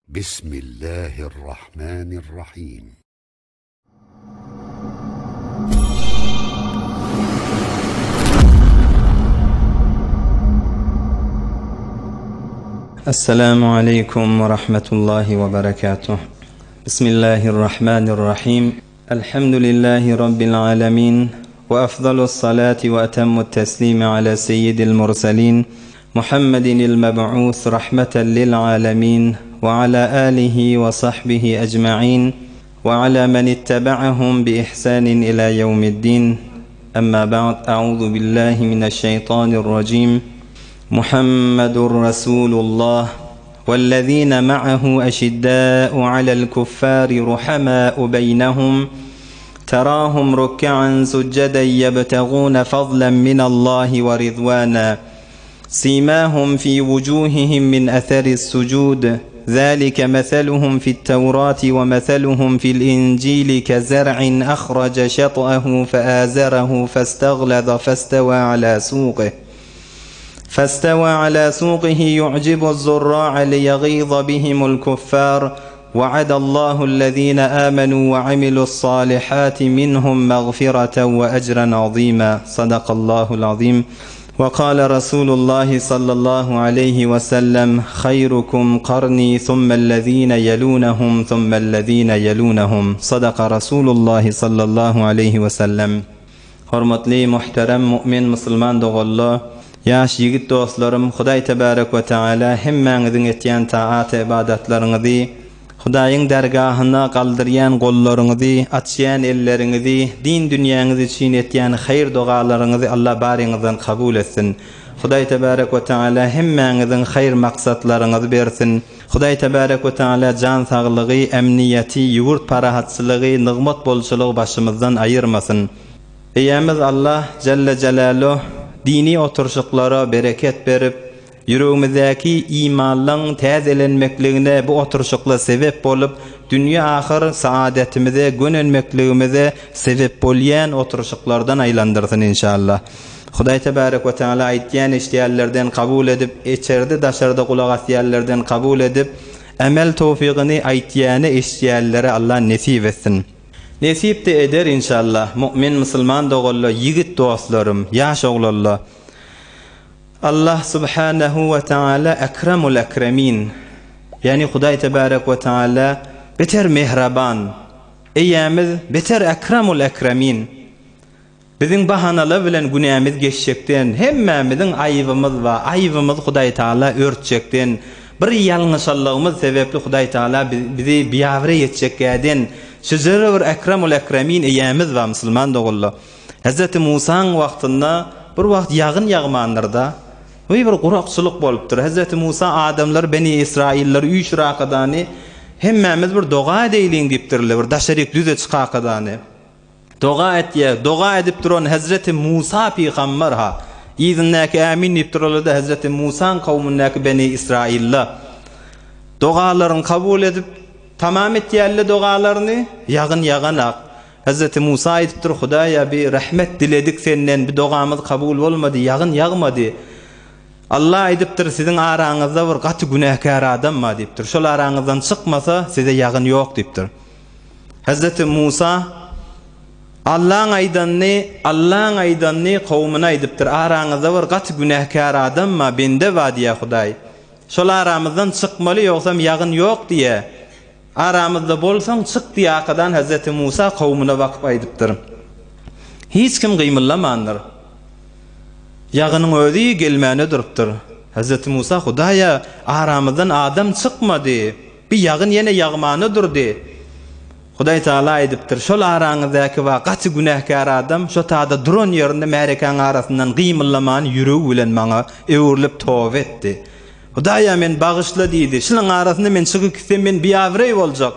بسم الله الرحمن الرحيم. السلام عليكم ورحمة الله وبركاته. بسم الله الرحمن الرحيم. الحمد لله رب العالمين، وأفضل الصلاة وأتم التسليم على سيد المرسلين محمد المبعوث رحمة للعالمين، وعلى آله وصحبه أجمعين، وعلى من اتبعهم بإحسان إلى يوم الدين. أما بعد، أعوذ بالله من الشيطان الرجيم. محمد رسول الله والذين معه أشداء على الكفار رحماء بينهم تراهم ركعا سجدا يبتغون فضلا من الله ورضوانا سيماهم في وجوههم من أثر السجود ذلك مثلهم في التوراة ومثلهم في الإنجيل كزرع أخرج شطأه فآزره فاستغلظ فاستوى على سوقه يعجب الزراع ليغيظ بهم الكفار وعد الله الذين آمنوا وعملوا الصالحات منهم مغفرة وأجرا عظيما. صدق الله العظيم. وقال رسول الله صلى الله عليه وسلم: خيركم قرني ثم الذين يلونهم ثم الذين يلونهم. صدق رسول الله صلى الله عليه وسلم. Hormatly muhterem mümin musulman dogullu yaş yigit dostlarım, Hudaý tebarek we taala hemmeňiziň etýän taat ibadatlaryňyzy, Hudaýyň dergahyna galdyrýan gollaryňyzy, açýan elleriňizi, din dünýäňiz üçin etýän hayır dogalaryňyzy Allah baryňyzdan kabul etsin. Hudaý tebarek we taala hemmeňiziň hayır maksatlaryňyzy bersin. Hudaý tebarek we taala can saglygy, emniýeti, ýurt parahatçylygy, nygmat bolçylygy başymyzdan ayırmasın. Eýemiz Allah Celle Celaluhu dini oturuşuklara bereket berip, yüreğimizdeki imanlaryň täzelenmekligine bu oturuşukla sebep bolup, dünýä ahir saadetimize, gönenmekligimize sebep bolýan oturuşuklardan aýlandyrsyn inşallah. Hudaý tebarek we taala aýtýan işleýärlerden kabul edip, içeride daşarda kulak asýarlardan kabul edip, emel tawfigyny aýtýany işleýärlere Allah nesip etsin. Nesip de eder inşallah. Mümin musulman dogullu yigit dostlarım, yaş oglallar. Allah subhanahu ve taala ekremul ekremin. Yani Hudaý tebarek ve taala beter mehraban. Eýemiz beter ekremul ekremin. Biziň bahanalar bilen günämiz geçjekden, hemmemiziň aýybymyz we aýybymyz Hudaý taala örtjekden, bir ýalňyşlygymyz sebepli Hudaý taala bizi biýawre ýetjekden şüzere bir ekremul ekremin eýemiz we musulman dogullu. Hazreti Musaň wagtynda bir wagt ýagyn ýagmanlarda bir guraqçylyk bolupdyr. Hazreti Musa adamlar Beni İsrailler üýşrakadany hemmemiz bir doga edeýin diýipdirler, bir daşaryk düze çykakadany. Doga edip duran Hazreti Musa peýgamber ha. İzinnäki amin diýip duralada Hazreti Musaň kawmyndaky Beni İsrailler dogalaryny kabul edip tamam etýärler dogalaryny ýagyn ýaganak. Hazreti Musa aýdypdyr: Hudaýa bir rahmet diledik senden, bir dogamyz kabul bolmady, ýagyn ýagmady. Allah aýdypdyr: siziň araňyzda bir gaty günäkär adam ma diýipdir. Şol araňyzdan çykmasa size ýagyn ýok diýipdir. Hazreti Musa Allah'ın aýdanny kawmyna aýdypdyr: araňyzda bir gaty günäkär adam ma bende wa diýe Hudaý. Şol aramyzdan çykmaly ýoksam ýagyn ýok diýe. Aramızda bolsaň çık diýakadan Hazreti Musa kawmyna bakyp aýdypdyr: hiç kim gymyllamandyr. Ýagynyň özi gelmäne durupdyr. Hazreti Musa: Hudaýa, aramyzdan adam çykmady. Bir ýagyn ýene ýagmany durdy. Hudaý taala aýdypdyr: şol araňyzdaky we gaty günäkär adam şo taada duran ýerinde märekäň arasyndan gymyllamany ýüregi bilen maňa öwürlip tawba etdi. Hudaýa men bagyşla diýdi. Şunyň arasynda men çykyp gitsem men biýawre boljak.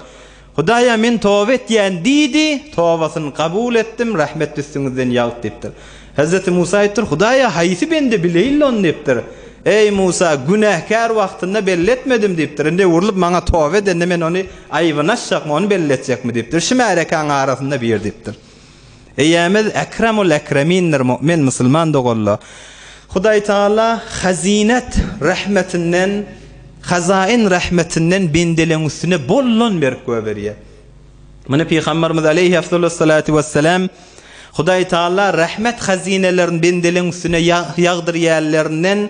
Hudaýa men tawba etýän diýdi. Tawbasyny kabul etdim, rahmet üstüňizden ýagyp diýipdir. Hazreti Musa aýtdyr: Hudaýa haýsy bende bileýil on diýipdir. Ey Musa, günäkär wagtynda belletmedim diýipdir. Ende urulyp maňa tawba edende men ony aýbynaşjakmy, ony belletjekmi diýipdir. Şu märekäň arasynda bir diýipdir. Eýemiz ekremul ekremindir mümin musulman dogullu. Hudaý taala hazinet rahmetinden hazain rahmetinden bendeleň üstüne bollon berip göberiye. Mana Peygamberimiz aleyhi afdalus salatu vesselam Hudaý Taala rahmet hazinelerini bendeleň üstüne ýagdyrýarlaryndan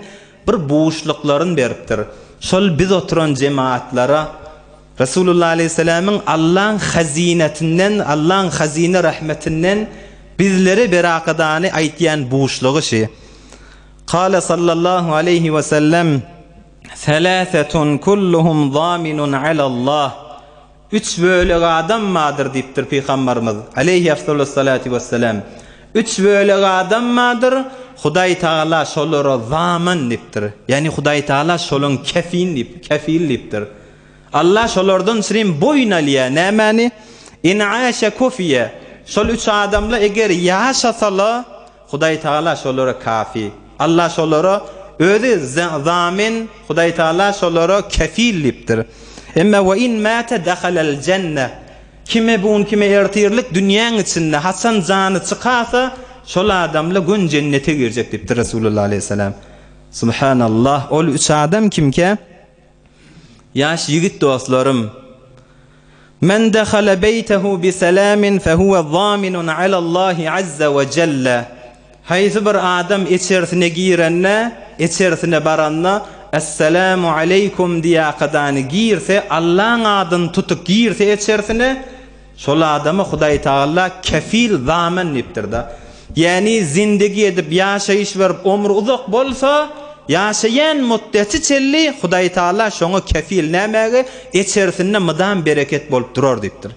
bir boşluklaryny beripdir. Şol biz oturan cemaatlara Resulullah aleyhisselam'ın Allah'ın hazinetinden, Allah'ın hazine rahmetinden bizlere berakadany aýtýan boşlugy şey. Qala sallallahu aleyhi ve sellem Thalathatun kulluhum zaminun alallah. Üç bölük adam madır diptir Peygamberimiz aleyhi afdalus salatu vesselam. Üç bölük adam madır. Hudaý Taala şolary zamin diptir. Yani Hudaý Taala şolun kefil diptir. Allah şolardan sirin boyun alýa. Nämäni? In aşa kufiye. Şol üç adamla eger ýaşasala Hudaý Taala şolary kafi. Allah şolary özi zamin, Hudaý Taala şolary kefil diptir. Emma ve in mata dakhalal cennet. Kime bun kime ertirlik dünýäň içinde hasan jany çykasa şol adamla gün cennete girecek dipdir Resulullah aleyhisselam. Subhanallah. Ol üç adam kimke? Yaş yigit dostlarım. Men dakhala beytehu bi salamin fe huve zaminun alallahi azza ve celle. Haysi bir adam içerisine girenne, içerisine baranna Esselamu aleykum diyaqadany girse, Allah'ın adını tutup girse içerisine, şol adamı Hudaý Taala kefil zamin dipdir da. Yani zindagi edip yaşayış verip ömrü uzak bolsa, yaşayan muddeti çelli Hudaý Taala şoňa kefil nämäge içerisinde mydam bereket bolup durar dipdir.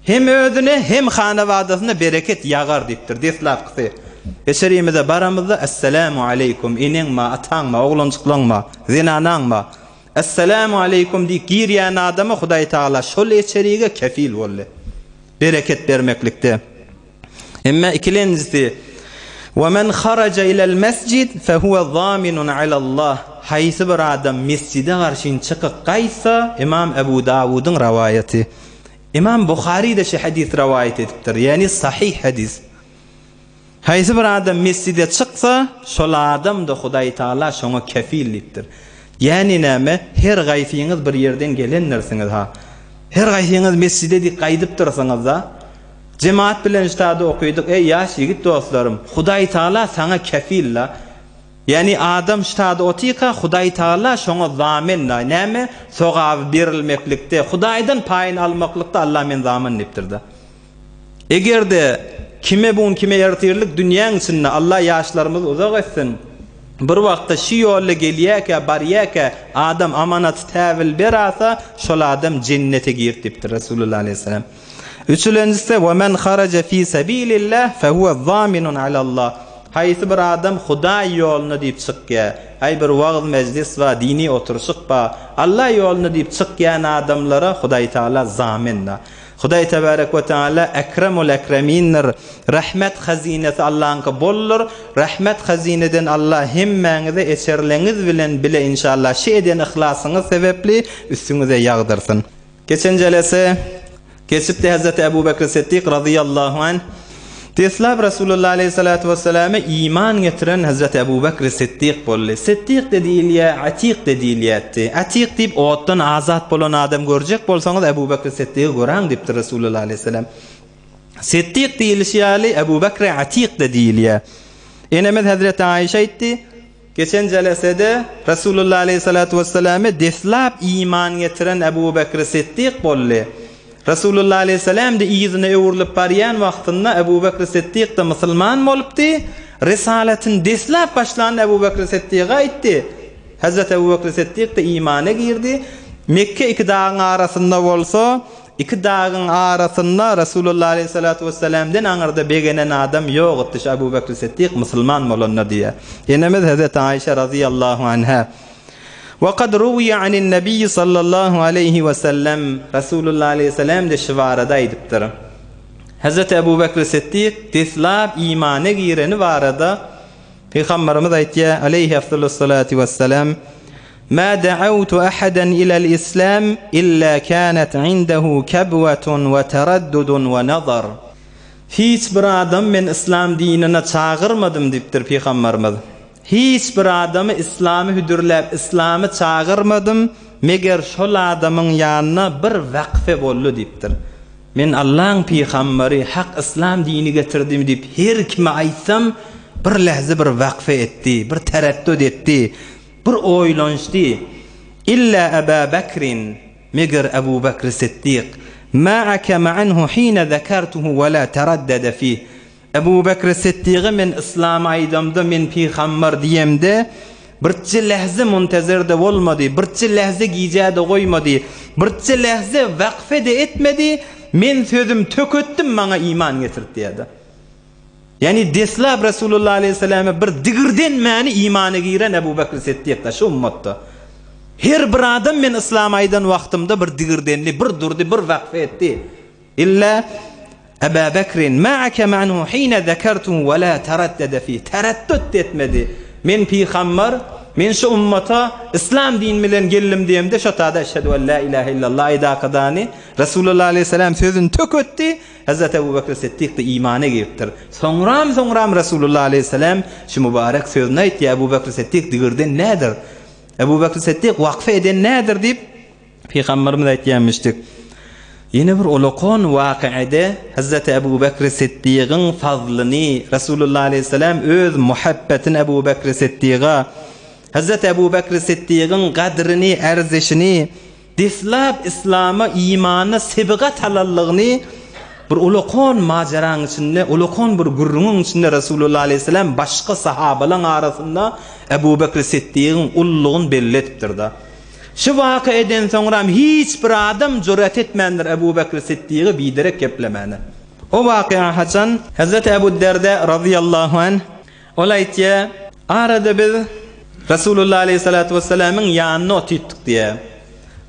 Hem özüne hem hanawadasyna bereket ýagar dipdir. Deslapky. Eşerimize baramızda Esselamu aleykum ineňma, ataňma, oglançyklaňma, zinanaňma. Esselamu aleykum diýip girýän adama Hudaý Taala şol eçerige kefil boldy. Bereket bermeklikde. Emma ikilenjisi وَمَنْ خَرَجَ إِلَى الْمَسْجِدِ فَهُوَ ضَامِنٌ عَلَى اللّٰهِ. Haýsy bir adam mescide garşyn çykyp gaýsa, İmam Ebu Davud'un rawayeti. İmam Buhari de şu hadis rawayet edipdir. Yani sahih hadis. Haýsy bir adam mescide çyksa, şol adam da Hudaý Taala şoňa kefillikdir. Yani näme? Her gaýsyňyz bir yerden gelenlersiňiz ha. Her gaýsyňyz mescide gaýdyp dursaňyz da, cemaat bilen üstadi okuyduk. Ey yaş yigit dostlarım, Hudaý Taala sana kefil la. Yani adam üstadi otyka Hudaý Taala şoňa zamin la. Näme? Sogab berilmeklikde, Hudaýdan paýyn almaklykda Allah men zamin dipdir da. Egerde kime bun kime ertirlik dünýäň içinde Allah ýaşlarymyzy uzak etsin. Bir wagtda şu ýolla gelýäke, barýäke adam amanaty täwil berasa, şol adam cennete girt dipdir Resulullah aleyhisselam. Üçüncüsü وَمَنْ خَرَجَ ف۪ي سَب۪يلِ اللّٰهِ فَهُوَ ضَامِنٌ عَلَى اللّٰهِ. Haýsy bir adam Hudaý ýoluna diýip çykýa, ay bir wagt meclis we dini oturşyk ba, Allah ýoluna diýip çykýan adamlara Hudaý Taala zaminna. Hudaý tebarek we taala ekremul ekremindir. Rahmet hazinesi Allah'ınki bollur. Rahmet hazineden Allah hemmeňizi eçerleňiz bilen bile inşallah şeýden ihlasıňyz sebepli üstüňize ýagdyrsyn. Geçen jelese geçipde Hazreti Ebu Bekr Siddiq radıyallahu anh Teslab Resulullah aleyhissalatu vesselam'a iman getiren Hazreti Ebu Bekr Siddiq bolly. Siddiq dediýilýär, Atiq dediýilýärdi. Atiq diýip otdan azat bolan adam görjek bolsaňyz Ebu Bekr Siddiq'i göräň diýipdir Resulullah aleyhissalam. Siddiq diýilýär, Ebu Bekr Atiq dediýilýär. Enemiz Hazreti Aýşa aýtdy. Geçen jelesede Resulullah aleyhissalatu vesselam'a deslap iman getiren Ebu Bekr Siddiq bolly. Resulullah aleyhisselam de iyizine öwürlüp barýan wagtynda Ebu Bekr Siddiq da musulman bolupdy. Risaletin deslap başlan Ebu Bekr Siddiq'a aýtdy. Hazrat Ebu Bekr Siddiq da imana girdi. Mekke iki dağın arasında bolsa, iki dağın arasında Resulullah aleyhissalatu vesselam'dan aňyrda begenen adam ýok etdi. Ebu Bekr Siddiq musulman bolanna diýe. Enemiz Hazrat Aýşa radıyallahu anha. وقد روي عن النبي صلى الله عليه وسلم Resulullah aleyhisselam de şivarada edipdir. Hazreti Ebu Bekr Siddiq deslap imana gireni varada Peygamberimiz aýtdy aleyhi afdalus salatu vesselam ma da'awtu ahadan ila al-islam illa kanat 'indahu kabwatun ve taraddudun ve nazar. Hiç bir adam men İslam dinine çağırmadım dipdir Peygamberimiz. hiç bir adamı İslam'ı hüdürlep İslam'ı çağırmadım meger şol adamın yanına bir vakfe bollu diptir. Men Allah'ın peygamberi hak İslam dini getirdim dip her kime aytsam bir lahza bir vakfe etti, bir tereddüt etti, bir oylanıştı. İlla Ebu Bekrin meger Ebu Bekr Siddiq ma'aka ma'anhu hina zekertuhu ve la teraddede fih. Ebu Bekr Siddiq'i men İslam aydamda men peygamber diyemde birçi lahza muntazirde olmadı, birçi lahza gijada koymadı, birçi lahza vakfe de etmedi. Men sözüm tököttüm bana iman getirdi dedi. Yani deslab Resulullah aleyhisselam'a bir digirden mani imanı giren Ebu Bekr Siddiq'da şu ummatta. Her bir adam men İslam aydan vaqtimda bir digirdenli, bir durdu, bir vakfe etti. İlla Ebu Bekrin ma'aka ma'anhu hina zekertuhu ve la teraddede fih. Tereddüt etmedi. Men peygamber, men şu ummata İslam din bilen geldim diyemde şu tada eşhedü en la ilahe illallah ayda kadani Resulullah aleyhisselam sözün tökötti. Hazreti Ebu Bekr Siddiq de imana giriptir. Sonram Resulullah aleyhisselam şu mübarek sözünü aytti. Ebu Bekr Siddiq digirden nedir? Ebu Bekr Siddiq vakfe eden nedir deyip Peygamberimiz aytmıştık. Yine bir olokon vakiade Hazreti Ebu Bekr Siddiq'in fazlını Resulullah aleyhisselam öz muhabbetini Ebu Bekr Siddiq'a Hazreti Ebu Bekr Siddiq'in kadrini, erzişini deslab İslam'a imanı sebigat halallığını bir olokon maceranın içinde, olokon bir gurrunun içinde Resulullah aleyhisselam başka sahabaların arasında Ebu Bekr Siddiq'in ulluğun belli ettirdi. Şu vakıeden sonra hiç bir adam cüret etmendir Ebu Bekr Siddiq'i biderek keplemeni. O vakıya haçan Hazreti Ebu Derda radıyallahu anh olaytya arada biz Resulullah aleyhissalatu vesselam'ın yanına otittik diye.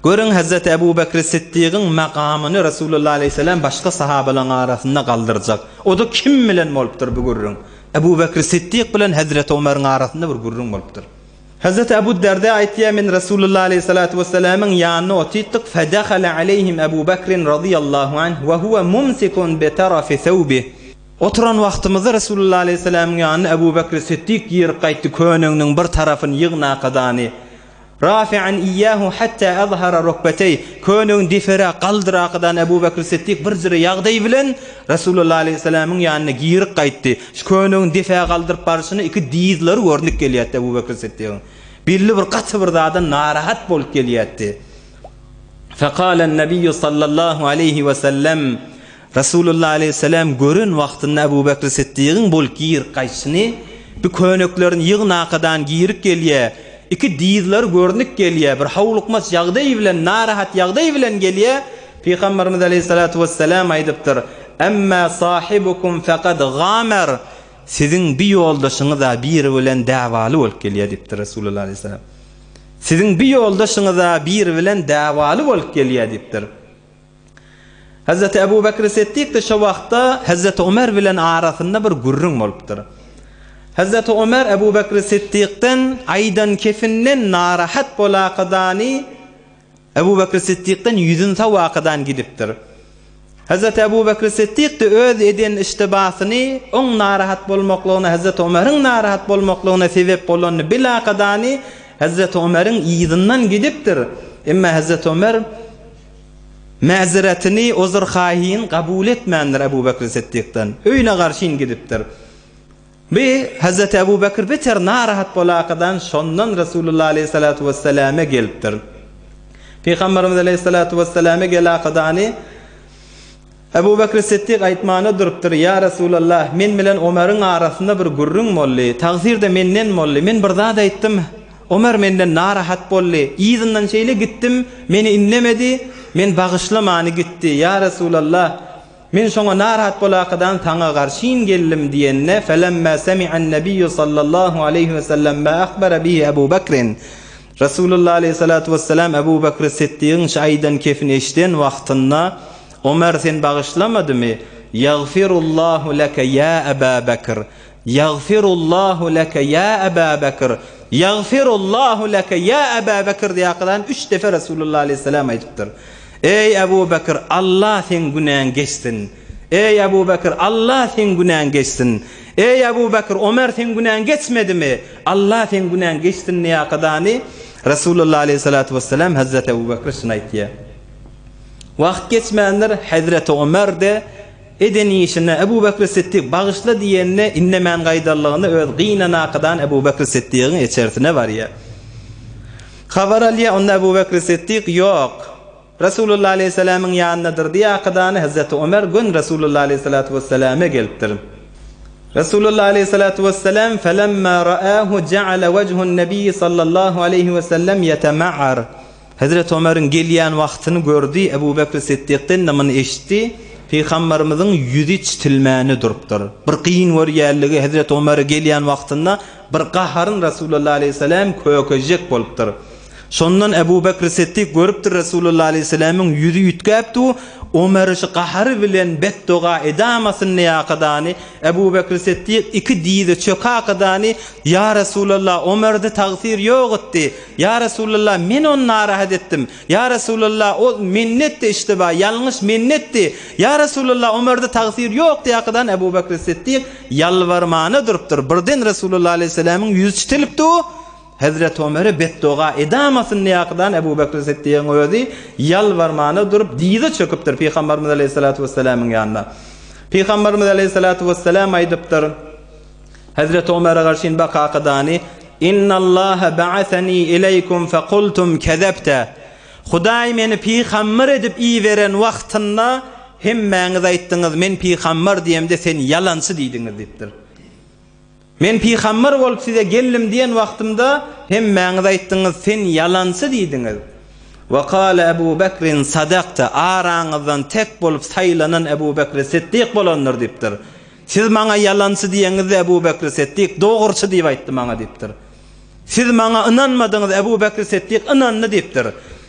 Görün Hazreti Ebu Bekr Siddiq'in makamını Resulullah aleyhisselam başka sahabaların arasında kaldıracak. O da kim bilen moluptur bu gurrun? Ebu Bekr Siddiq bilen Hazreti Ömer'in arasında bir gurrun moluptur. Hazreti Ebu Derda aytya men Resulullah aleyhissalatu vesselam'ın yanına otittik. Fedakhala aleyhim Ebu Bekrin radıyallahu anh ve huve mumsikun bi tarafi thawbih. Oturan vaqtimizda Resulullah aleyhisselam'ın yanına Ebu Bekr Siddiq yer qaytdı könüngnin bir tarafını yığna qadani. Rafi'an iyyahu hatta azhara rukbatay. Könüng difera qaldıra qadan Ebu Bekr Siddiq bir zira yağday bilen Resulullah aleyhisselam'ın yanına giyir qaytdı. Şu könüng difa qaldırıp barışını iki dizleri görünüp gelýärdi Ebu Bekr Siddiq'in. Billi bir qatı bir dadan narahat bolup gelýärdi. Faqala Nebiy sallallahu aleyhi ve sellem Resulullah aleyhisselam görün vaqtında Ebu Bekr Siddiq'in bol giyir qayşını bu könüklerin yığna qadan giyirip gelýär. İki dizler görünüp gelýär. Bir havluqmas yağday bilen narahat yağday bilen gelýär. Peygamberimiz aleyhissalatu vesselam aydypdyr. Amma sahibukum faqad ghamer. Sizin bir yoldaşınız da bir bilen davalı bolup gelýär dipdir Resulullah aleyhisselam. Sizin bir yoldaşınız da bir bilen davalı bolup gelýär dipdir. Hazreti Ebu Bekr Siddiq de şu vaqtda Hazreti Ömer bilen arasında bir gurrun bolupdyr. Hazreti Ömer Ebu Bekr Siddiq'ten aydan kefinden narahat bola qadani Ebu Bekr Siddiq'ten yüzün savaqadan gidipdir. Hazreti Ebu Bekr Siddiq de öz eden iştibasını on narahat bolmakluğuna Hazreti Ömer'in narahat bolmakluğuna sebep bolanını bila qadani Hazreti Ömer'in izinden gidipdir. Emma Hazreti Ömer mazeretini ozur khahin kabul etmendir Ebu Bekr Siddiq'ten. Öyle karşın gidipdir. Ve Hazreti Ebu Bekr beter narahat bolaqadan şondan Resulullah aleyhissalatu vesselam'a gelipdir. Peygamberimiz aleyhissalatu vesselam'a gelaqadani Ebu Bekr Siddiq aytmana durupdir. Ya Resulullah men bilen Ömer'in arasında bir gurrun molli. Taqsir de menden molli. Men bir zat aytdım. Ömer menden narahat bolli. İzinden şeyle gittim. Meni inlemedi. Men bağışlamany gitti. Ya Resulullah men şoňa narahat bolaqadan taňa garşyn geldim diýenne felemma semi'an Nebiy sallallahu aleyhi ve sellem ma akhbara bihi Ebu Bekrin. Resulullah aleyhissalatu vesselam Ebu Bekr Siddiq'in şaydan kefin eşden wagtynda Ömer sen bağışlamadymy? Yagfirullahu leke ya Ebu Bekr. Yagfirullahu leke ya Ebu Bekr. Yagfirullahu leke ya Ebu Bekr diýaqdan 3 defa Resulullah aleyhisselam aýdypdyr. Ey Ebu Bekr Allah sen günahın geçsin. Ey Ebu Bekr Allah sen günahın geçsin. Ey Ebu Bekir, Ömer sen günen geçmedi mi? Allah sen günen geçtin ne kadani? Resulullah aleyhissalatu vesselam Hazreti Ebu Bekir şunu aytdı. Vaqt geçmeyenler Hazreti Ömer de edeni işine Ebu Bekir Siddiq bağışla diyenine innemen gaydallığını öz gıynana kadan Ebu Bekir Siddiq'in içerisine var ya. Haber aliye onda Ebu Bekir Siddiq yok. Resulullah aleyhisselamın yanındadır diye kadan Hazreti Ömer gün Resulullah aleyhissalatu vesselam'a geliptir. Resulullah aleyhissalatu vesselam felemma ra'ahu ce'ale vechun nebi sallallahu aleyhi ve sellem yetema'ar. Hazreti Ömer'in gelýän wagtyny gördü, Ebu Bekir Siddiq'ten namını eşitdi. Peygamberimizin yüzü çitilmäni durupdyr. Bir qiyyn görýänligi Hazreti Ömer'e gelýän wagtynda bir qaharyn Resulullah aleyhisselam kökejek bolupdyr. Şondan Ebu Bekir Siddiq görüpdir Resulullah aleyhisselamın yüzü yütkäpdi. Ömer şu qaharı bilen beddoga edamasyn niyaqadani Ebu Bekir Siddiq iki diýdi çökaqadani ya Resulullah Ömer'de tagfir ýok etdi. Ya Resulullah men onu narahat etdim. Ya Resulullah o minnetdi işte ba ýalňyş minnetdi. Ya Resulullah Ömer'de tagfir ýok diýaqadan Ebu Bekir Siddiq ýalwarmany durupdyr. Birden Resulullah aleyhisselamın yüzü çitilipdi. Hazreti Ömer'e beddoga edamasyn niyaqadan Ebu Bekir Siddiq'in özü yalvarmany durup diýdi çöküpdir Peygamberimiz aleyhissalatu vesselam'ın ýanynda. Peygamberimiz aleyhissalatu vesselam aýdypdyr Hazreti Ömer'e garşy bakaqadany innallaha ba'athani ilaykum faqultum kezebte. Hudaý meni peygamber edip iýberen wagtynda hemmeňiz aýtdyňyz men peygamber diýemde sen ýalançy diýdiňiz diýipdir. Men peygamber bolup size geldim diyen wagtymda hemmeňiz aýtdyňyz sen ýalançy diýdiňiz. Wa qala Ebu Bekrin sadaqta araňyzdan tek bolup saýlanan Ebu Bekir Siddiq bolanlar diýipdir. Siz maňa ýalançy diýeňizde Ebu Bekir Siddiq dogurçy diýip aýtdy maňa diýipdir. Siz maňa inanmadyňyz Ebu Bekir Siddiq inandy diýipdir.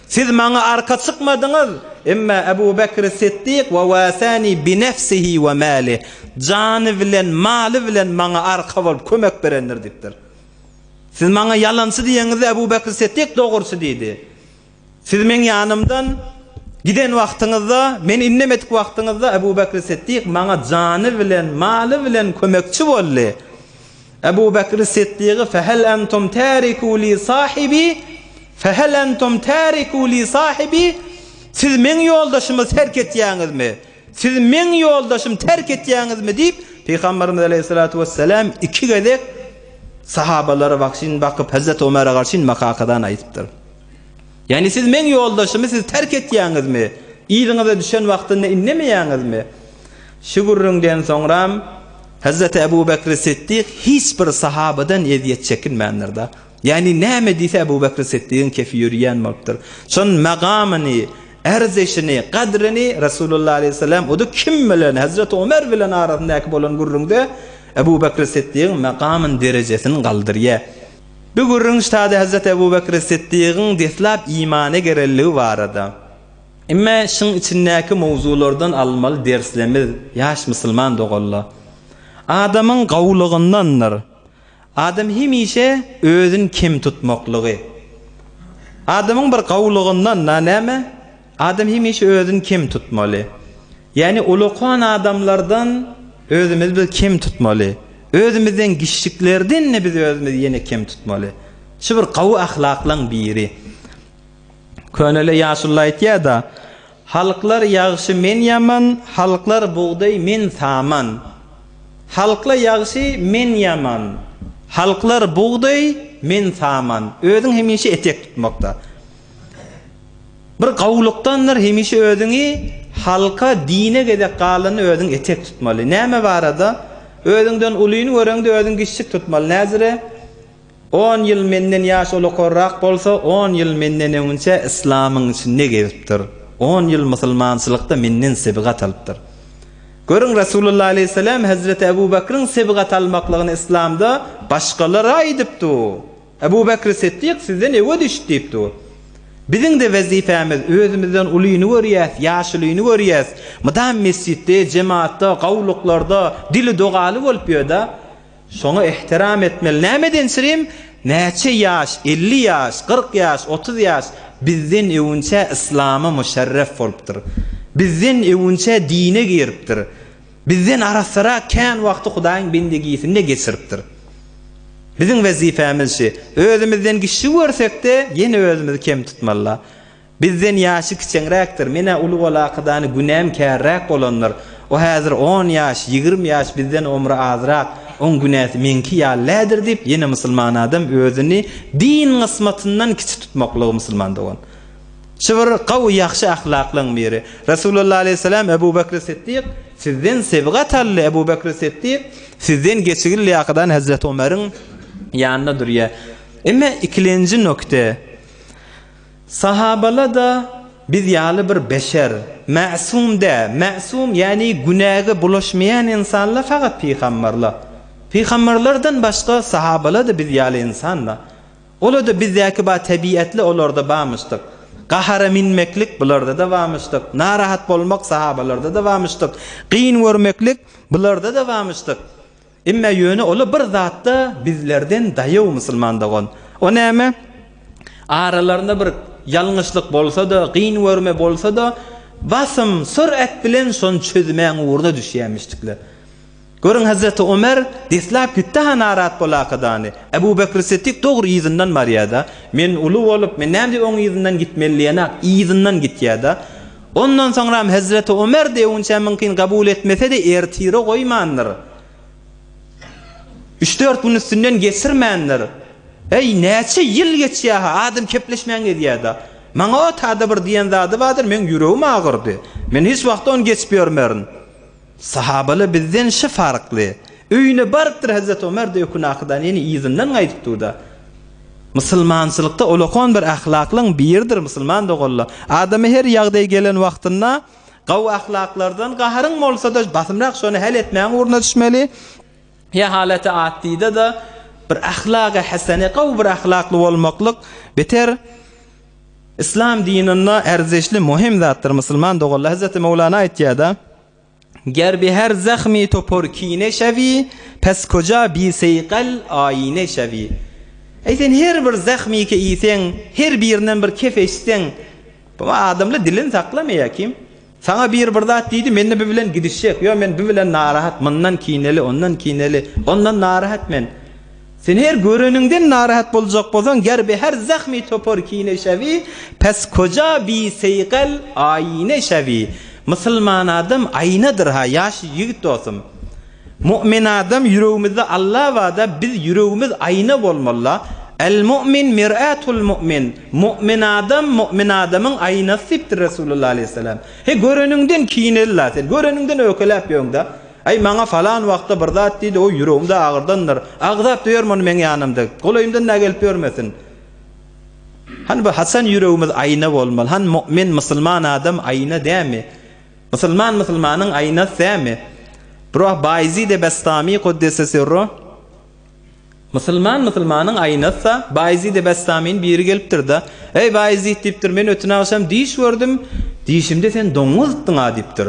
Siz maňa arka çykmadyňyz emma Ebu Bekir Siddiq we wasani bi nefsihi we mali jany bilen maly bilen maňa arka bolup kömek berendir diýipdir. Siz maňa ýalançy diýeňizde Ebu Bekir Siddiq dogurçy diýdi. Siz men ýanymdan giden wagtyňyzda men innemedik wagtyňyzda Ebu Bekir Siddiq maňa jany bilen maly bilen kömekçi boldy. Ebu Bekir Siddiq fehel entum tariku li sahibi fehel entum tariku li sahibi siz men ýoldaşymy terk etýäňizmi? Siz men ýoldaşym terk etýäňizmi diýip Peygamberimiz aleyhissalatu vesselam iki gezek sahabalara bakşyn bakyp Hazreti Ömer'e garşy makakadan aýdypdyr. Yani siz men ýoldaşymy siz terk etýäňizmi? Ýylyňyza düşen wagtynda innemeýäňizmi? Şu gurrundan soňra Hazreti Ebu Bekir Siddiq hiç bir sahabadan eziyet çekinmändir. Yani näme diýse Ebu Bekir Siddiq'in kefi ýürýän bolupdyr. Şon magamyny, erzeşini, kadrini Resulullah aleyhisselam o da kim bilen Hazreti Ömer bilen arasyndaky bolan gurrunda Ebu Bekir Siddiq'in magamyn derejesini galdyrýar. Bu gurrun ştada Hazreti Ebu Bekir Siddiq'in deslap imana gerelligi barada. Emma şun içindäki mowzulardan almaly derslerimiz ýaş musulman dogalla. Adamın gawlygyndandyr. Adam hemişe özün kim tutmaklygy. Adamın bir gawlygyndan näme? Adam hemişe özün kim tutmaly. Yani ulukhan adamlardan özümüz bir kim tutmaly. Özümizden gişiklerden ne biz özümüz yine kim tutmaly. Şu bir gawy ahlaklaň biri. Könele ýaşullar aýtýar-da, halklar ýagşy men ýaman, halklar buğday men saman. Halklar ýagşy men ýaman, halklar buğday men saman. Özüň hemişe etek tutmakda. Bir gawlukdanlar hemişe özüňi halka dine gedek galyny özüň etek tutmaly. Näme barada? Özüňden ulyny göreňde özüň gişik tutmaly. Näzire? 10 ýyl menden ýaş ulukorrak bolsa 10 ýyl menden öňünçe islamyň içinde gezipdir. 10 ýyl musulmançylykda menden sebgat alypdyr. Görün Resulullah aleyhisselam Hazreti Ebu Bekir'in sebgat almaklygyny islamda başgalara aýdypdy. Ebu Bekir Siddiq sizden ewe düşdi diýipdi. Bizim de vazifemiz özümizden ulyny görýäs, ýaşlygyny görýäs. Mudam mesjitde, cemaatda, gawluklarda dili dogaly bolup ýörda. Şoňa ihtiram etmeli. Nämeden sirim? Näçe ýaş, 50 ýaş, 40 ýaş, 30 ýaş bizden ewünçe islamy müşerref bolupdyr. Bizden ewünçe dine giripdir. Bizden arasara kän wagty Hudaýyň bendegisinde geçiripdir. Bizim wezifämiz şu, özümizden kişi görsek-de ýene özümizi kem tutmaly. Bizden ýaşy kiçiňräkdir. Mene uly bolakydany günäm kärräk bolanlar. O häzir 10 ýaş, 20 ýaş bizden ömrü azrak. On günäsi menki ýalladyr diýip ýene musulman adam özüni din gysmatyndan kiçi tutmaklygy musulmanda bolan. Şu bir gawy ýaxşy ahlaklaryň biri. Rasulullah aleyhisselam Ebu Bekr Siddiq sizden sebgat ally Ebu Bekr Siddiq sizden geçigil ýakydan Hazrat Ömer'iň ýanyna durýar. Emma ikinji nokta sahabalar da biz ýaly bir beşer, ma'sum da, ma'sum yani günäge bulaşmayan insanlar faqat peýgamberler. Peýgamberlerden başga sahabalar da biz ýaly insanlar. Olar da bizdäki ba tabiatly olarda barmyşdyk. Gahara minmeklik bularda da barmyşdyk. Narahat bolmak sahabalarda da barmyşdyk. Qyyn görmeklik bularda da barmyşdyk. Emma ýöne olar bir zatda bizlerden daýaw musulmandagon. O näme? Aralarynda bir ýalňyşlyk bolsa da, qyyn görme bolsa da, basym, sürat bilen şonu çözmäň uğruna düşýärmişdikler. Görün Hazreti Ömer dislap gitti hanarat bolakadany. Ebu Bekr Siddiq dogry ýyzyndan marýada. Men uly bolup, men näme diýip oň ýyzyndan gitmeliyana, ýyzyndan gitýärda. Ondan soňra Hazreti Ömer de onça mümkin kabul etmese de ertire goýmandyr. 3-4 gün üstünden geçirmändir. Ey näçe ýyl geçýär, adam kepleşmän edýärdi. Maňa o taýda bir diýen zady bardyr, men ýüregim agyrdy. Men hiç wagt onu geçipýärmerin. Sahabalar bizden şu farklı. Öýüne barıpdyr Hazrat Ömer de ýokun ýene ýyzyndan gaýdypdy. Musulmançylykda olakon bir ahlaklaryň biridir musulman dogalla. Adamy her ýagdaý gelen wagtynda gaw ahlaklardan gaharyň bolsa da basymrak şonu hal etmäň urna düşmeli. Ya halata atdyda da bir ahlaga hasana gaw bir ahlakly bolmaklyk beter İslam dininde erzişli muhim zatdır musulman dogalla. Hazrat Mevlana aýtýarda ger bi her zahmi to porkine şevi, pes koca bi seyqal ayine şevi. Eysen her bir zahmi ki iysen, her birinden bir kefeşsen, bu adamla dilin saklamaýar kim? Sana bir zat diýdi, menne bu bilen gidişek. Yo men bu bilen narahat, mundan kineli, ondan kineli, ondan narahat men. Sen her görenünden narahat boljak bolsaň, ger bi her zahmi to porkine şevi, pes koca bi seyqal ayine şevi. Musulman adam aynadır ha, yaş yigit dostum. Mu'min adam yüreğimizde Allah wada biz yüreğimiz ayna bolmaly. El mu'min mir'atul mu'min. Mu'min adam mu'min adamın aynasypdir Resulullah aleyhisselam. He görenünden kiyineller sen. Görenünden ökelep ýöňde. Ay maňa falan wagtda bir zat diýdi, o yüreğimde agyrdandyr. Agdap diýermän men ýanymda. Golaýymdan näme gelip ýörmesin. Han bu Hasan yüreğimiz ayna bolmaly. Han mu'min musulman adam ayna dämi? Musulmanyň aynasy sämi? Biroq Bayzid Bestami Kuddese sirru musulmanyň aynasy Bayzid Bestamiň biri gelipdir da. Ey Bayzid diýipdir, men ötüň akşam diýiş gördüm. Diýişimde sen doňuz etdiň ha diýipdir.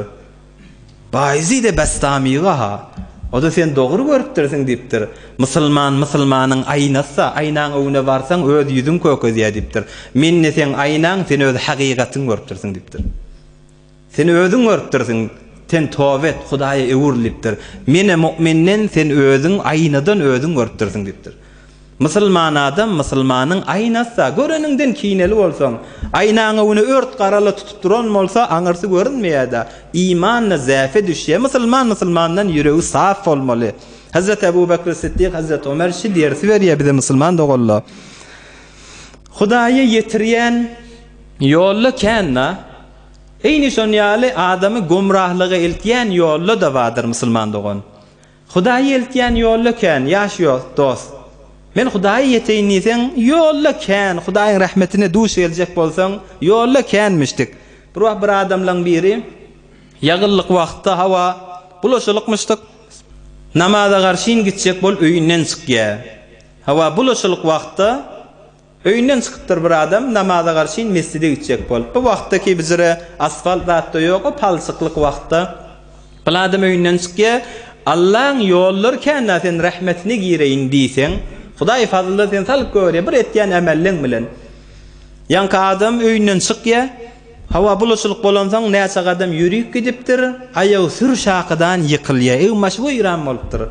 Bayzid Bestamiga ha. O da sen dogry görüpdirsiň diýipdir. Musulmanyň aynasy, aynaň öňüne barsaň öz ýüzüň kökezýär diýipdir. Men sen aynaň, sen öz hakykatyň görüpdirsiň diýipdir. Sen özüň görüpdirsiň, sen tawbet Hudaýa ewurilipdir. Mene mu'minden sen özüň aynadan özüň görüpdirsiň diýipdir. Musulman adam musulmanyň aynasy, görenünden kiyineli bolsaň, aynaňy öňüne ört garaly tutup duran bolsa, aňarsy görünmeýärdi. İmanna zäfe düşýär. Musulmandan ýüregi saf bolmaly. Hazrat Ebu Bekr Siddiq, Hazrat Ömer şi dersi berýär bize musulman dogalla. Hudaýa ýetirýän ýolly känna Eyni şonýaly adamy gumrahlyga eltýän ýolly da bardyr musulman dogan. Hudaýy eltýän ýolly kän, ýaş ýok dost. Men Hudaýy ýeteýinsen ýolly kän, Hudaýyň rahmetine duş geljek bolsaň ýolly känmişdik. Bir adamlaň biri ýagyllyk wagtda hawa bulaşylykmyşdyk. Namaza garşyn gitjek bol öýünden çykýar. Hawa bulaşylyk wagtda öýünden çykypdyr bir adam, namaza garşyn mescide gitjek bolup. Bu wagtdaki bizere asfalt zatda ýok, o palçyklyk wagtda. Bu adam öýünden çykýar, Allah'ın ýollary känä sen rahmetine gireýin diýsen, Hudaý fazlyly sen salyp görýär bir etýän emelliň bilen. Ýanky adam öýünden çykýar, Hawa buluşuluk bolansaň näçe gadam ýürüp gidipdir, aýagy sür şakydan ýykylýar, egmaş wýran bolupdyr.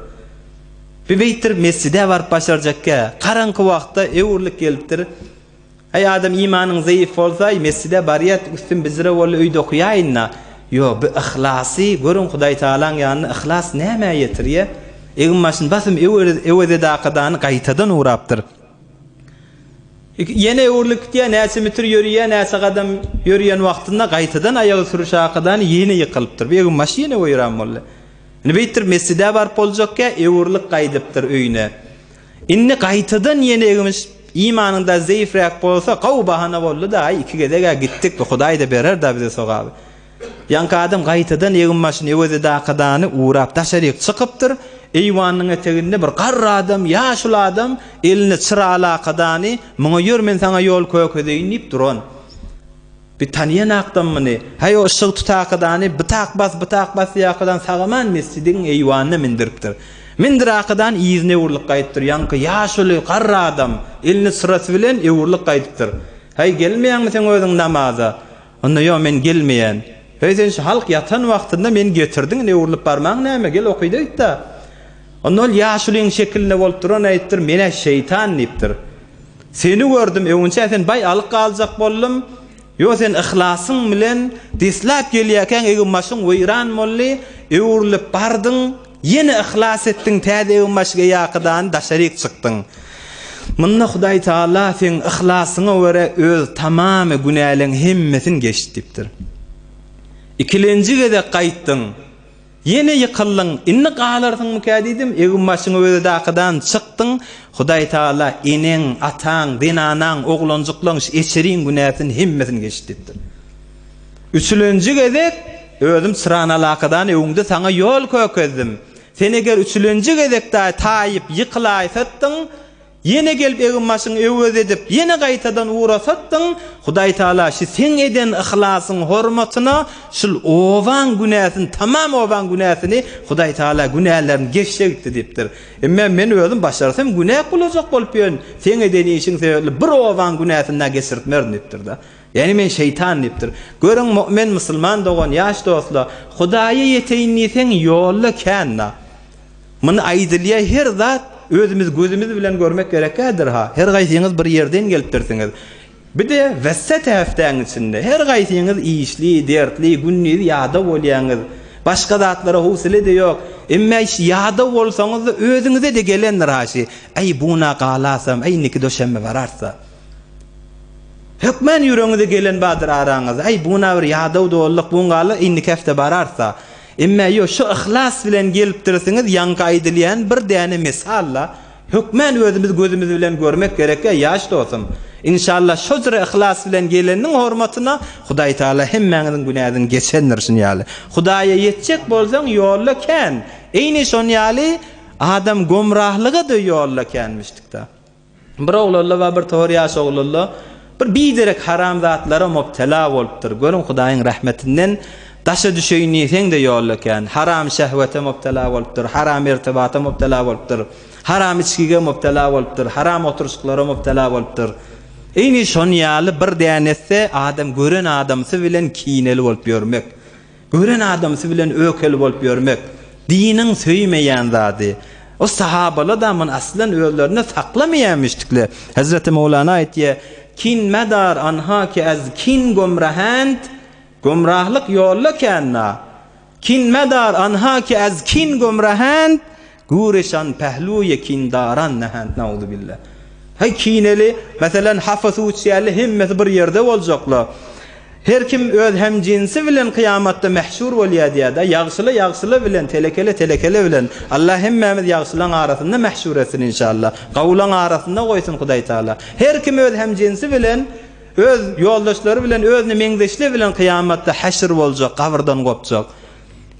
Beýtir mescide barıp başarjakka, karanky wagtda ewurlik gelipdir. Ay adam imanyň zayıf bolsa, mescide barýat üstün bizire boly öýde okuýaýynna. Yo, bu ihlasy, görün Hudaý Taalaň ýanyna ihlas näme ýetirýär? Egmaşyn basym ewede daqadan gaýtadan urapdyr. Yine uğurluk diye näçe metre yürüyen, näçe gadam yürüyen wagtynda gaýtadan aýagy sürüş akadan ýene ýykylypdyr. Begim maşina oýran bolla. Ine beýtir mescide barıp boljakka ewurlyk gaýdypdyr öýüne. Inni gaýtadan ýene egimiz imanynda zäifräk bolsa, gaw bahana boldy da iki gedege gitdik, Hudaý da berer da bize sogaby. Ýanky adam gaýtadan egim maşina ewede daqadany urap daşaryk çykypdyr. Eýwanyň eteginde bir garry adam, ýaşul adam elini çyrala kadany, "Muňa ýör, men saňa ýol kökedeýin" diýip duran. Bir tanýan akdammy, "Hay o ışyk tutaqydany bytak bas ýakadan sagaman mescidin eýwanyna mindiripdir." Mindir akadan ýyzyna ewurlyk gaýdypdyr. Ýanky ýaşul garry adam elini çyrasy bilen ewurlyk gaýdypdyr. "Hay gelmeýäňmi sen özüň namaza?" "Onda ýok, men gelmeýän." "Hey sen halk ýatan wagtynda men getirdiň, ewurlyk barmaň näme? Gel okydy" diýdi. Onol ýaşulyň şekilne bolup duran aýtdyr, "Mene şeytan" diýipdir. "Seni gördüm, öňçe sen bay alyk galjak boldum. Yo sen ihlasың bilen dislap gelýärken egin maşyň wýran bolly, ewurlyp bardyň, ýene ihlas etdiň, täze egin maşyga ýakydan daşaryk çykdyň. Munna Hudaý Taala sen ihlasyňa görä öz tamamy günäliň hemmesin geçdi" diýipdir. "İkilenji gede gaýtdyň. Yine ýykyldyň, inni galarsyň mükadidim, egin maşyň öýde daqadan çykdyň, Hudaý Taala eneň, ataň, dinanaň, oglanjyklaň eşeriň günäsin hemmesin geçdipdir. Üçülenji gezek, özüm sırana laqadan öňde saňa ýol kökezdim. Sen eger üçülenji gezekde taýyp ýykylaýsatyň, yine gelip egin maşyň öwüz edip, yine gaýtadan uğrasatyň, Hudaý Taala şu sen eden ihlasyň hormatyna şul owan günäsin, tamam owan günäsini Hudaý Taala günälerini geçirdi diýipdir. Men özüm başarsam günä bolajak bolup ýön. Sen eden işiň sebäpli bir owan günäsinden geçirtmer diýipdir da. Yani men şeytan diýipdir. Görüň mümin musulman dogan ýaş dostlar, Hudaýa ýeteýinni sen ýolla känna. Muny aýdylýa her zat özümüz gözümüz bilen görmek gerekdir ha. Her gaýsyňyz bir ýerden gelipdirsiňiz. Bir de wessat häftäň içinde her gaýsyňyz işli, dertli, günni ýada bolýaňyz. Başga zatlara howsyle de ýok. Emma ýada bolsaňyz özüňize de gelendir haşy. Ay buna galasam, ay niki döşemme bararsa. Hükmen yüreğinize gelen badır araňyz. Ay buna bir ýada dolyk buňaly inni käfte bararsa. Emma yo şu ihlas bilen gelip dursiňiz ýanky aýdylýan bir däne misalla hükmen özümüz gözümüz bilen görmek gerek ýaş dostum. İnşallah şu jere ihlas bilen geleniň hormatyna Hudaý Taala hemmeňiziň günäden geçendirsin ýaly. Hudaýa ýetjek bolsaň ýolla kän. Eýni şon ýaly adam gomrahlyga da ýolla känmişdikde. Bir oglalla we bir tohry ýaş oglalla bir biderek haram zatlara mubtala bolupdyr. Görün Hudaýyň rahmetinden daşa düşeýini sen de ýollakan, haram şehwete mubtala bolupdyr, haram irtibata mubtala bolupdyr, haram içkige mubtala bolupdyr, haram oturuşyklara mubtala bolupdyr. Eýni şon ýaly bir dänesi adam gören adamsy bilen kiýneli bolup ýörmek. Gören adamsy bilen ökeli bolup ýörmek. Diniň söýmeýän zady. O sahabalar da men aslan öýlerini saklamaýanmışdyklar. Hazreti Mevlana aýtdy: "Kin madar anha ki az kin gomrahand gomrahlyk ýolla känna. Kin madar anha ki az kin gomrahand gureşan pehluye kin daran nahand." Nauzu billah. Hay kineli, meselen hafız uçýarly hemmesi bir ýerde boljaklar. Her kim öz hem jinsi bilen kıyamatda mehşur bolýar diýär-de, ýagşyly bilen, telekele bilen. Allah hemmemiz ýagşylaň arasynda mehşur etsin inşallah. Gawlaň arasynda goýsun Hudaý Taala. Her kim öz hem jinsi bilen, öz ýoldaşlary bilen, özüni meňzeşli bilen kıyamatda haşr boljak, gabrdan gopjak.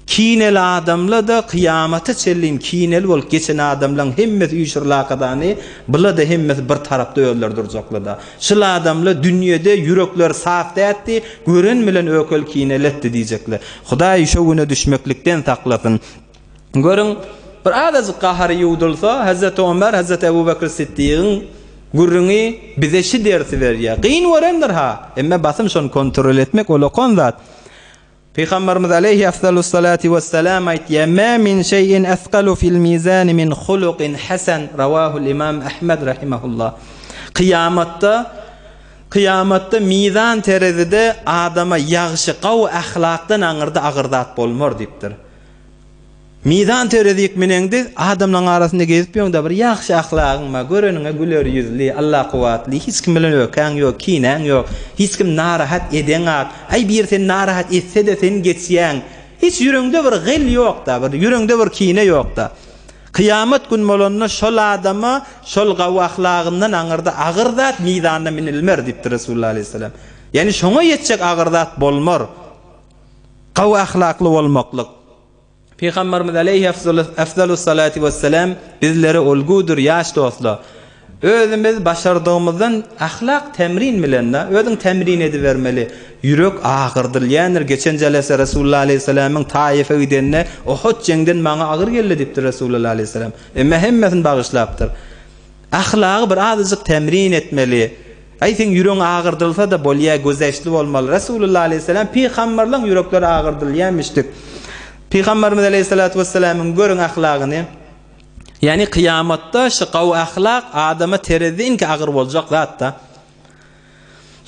Kinel adamla da kıyamata çellim kinel bolup geçen adamlaň hemmesi üýşürlakadany, bular da hemmesi bir tarapda öýler durjaklar da. Şol adamlar dünýede yürekler saf dätdi, gören bilen ökel kinel etdi diýjekler. Hudaý şu güne düşmeklikden saklasyn. Görün bir adazy gahary ýudulsa, Hazreti Ömer, Hazreti Ebu Bekir Siddiq'in gurrüňi bize şi dersi berýär. Gyn werendir ha. Emme basym şonu kontrol etmek olakon zat. Peygamberimiz aleyhi afdalus salati vesselam aýtdy: "Ma min şeyin asqalu fil mizan min huluqin hasan." Rawahul İmam Ahmed rahimahullah. Kıyamatda mizan terazide adama ýagşy gaw ahlakdan aňyrda agyrdat bolmar diýipdir. Mizan terezik menende adamlaryň arasynda gezip ýöňde bir ýagşy ahlagyň ma, görenine güler ýüzli, Allah kuwatly, hiç kim bilen ökäň ýok, kinen ýok, hiç kim narahat edeňak. Ay bir sen narahat etse de sen geçýäň. Hiç ýüreňde bir gel ýok da, bir ýüreňde bir kine ýok da. Kıyamet gün bolanda şol adama şol gaw ahlagyndan aňyrda agyrdat mizanna minilmer diýipdir Resulullah aleyhisselam. Yani şoňa ýetjek agyrdat bolmar. Gaw ahlakly bolmaklyk. Peygamberimiz aleyhi afdalus salati vesselam bizlere olgudur ýaş dostlar. Özümüz başardığımızdan ahlak temrin bilen özüň temrin edibermeli. Yürek ağırdylýandyr. Geçen jalasa Resulullah aleyhisselamyň Taif'e gidenne Uhud jeňden maňa agyr geldi diýipdir Resulullah aleyhisselam. Emme hemmesini bagyşlapdyr. Ahlagy bir azıcık temrin etmeli. Aýsyň ýüregiň ağırdylsa da bolýa gözeşli bolmaly. Resulullah aleyhisselam peýgamberliň ýürekleri ağırdylýanmışdyk. Peygamberimiz aleyhissalatu vesselam'ın görün ahlagyny, yani kıyamatda şu gaw ahlak adama terezin ki agyr boljak zatda.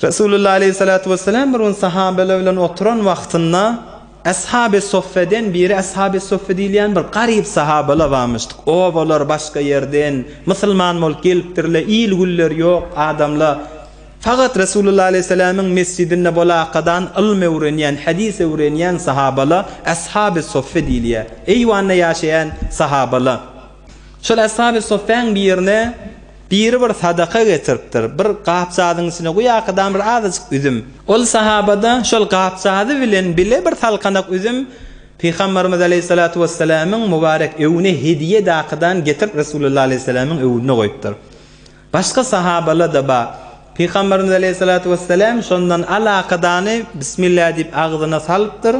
Resulullah aleyhissalatu vesselam bir sahabeler bilen oturan wagtynda ashab-ı soffeden biri ashab-ı soffe diýilýän bir garyp sahabeler barmışdyk. O bolar başga ýerden musulman bolup gelipdirler, il güller ýok adamlar. Fakat Resulullah aleyhisselam'ın mescidinde bolaqadan ilm öwrenýän, hadis öwrenýän sahabalar ashab-ı soffe diýilýär. Eýwanda ýaşaýan sahabalar. Şol ashab-ı soffeň birine biri bir sadaka getiripdir. Bir gapçadyň içine goýaqdan bir azıcık üzüm. Ol sahabada şol gapçady bilen bile bir talkanak üzüm Peygamberimiz aleyhissalatu vesselam'ın mübarek öwüne hediýe daqydan getirip Resulullah aleyhisselam'ın öwüne goýupdyr. Başga sahabalar da bar. Peygamberimiz aleyhissalatu vesselam şondan alaqadany bismillah diýip agzyna salypdyr.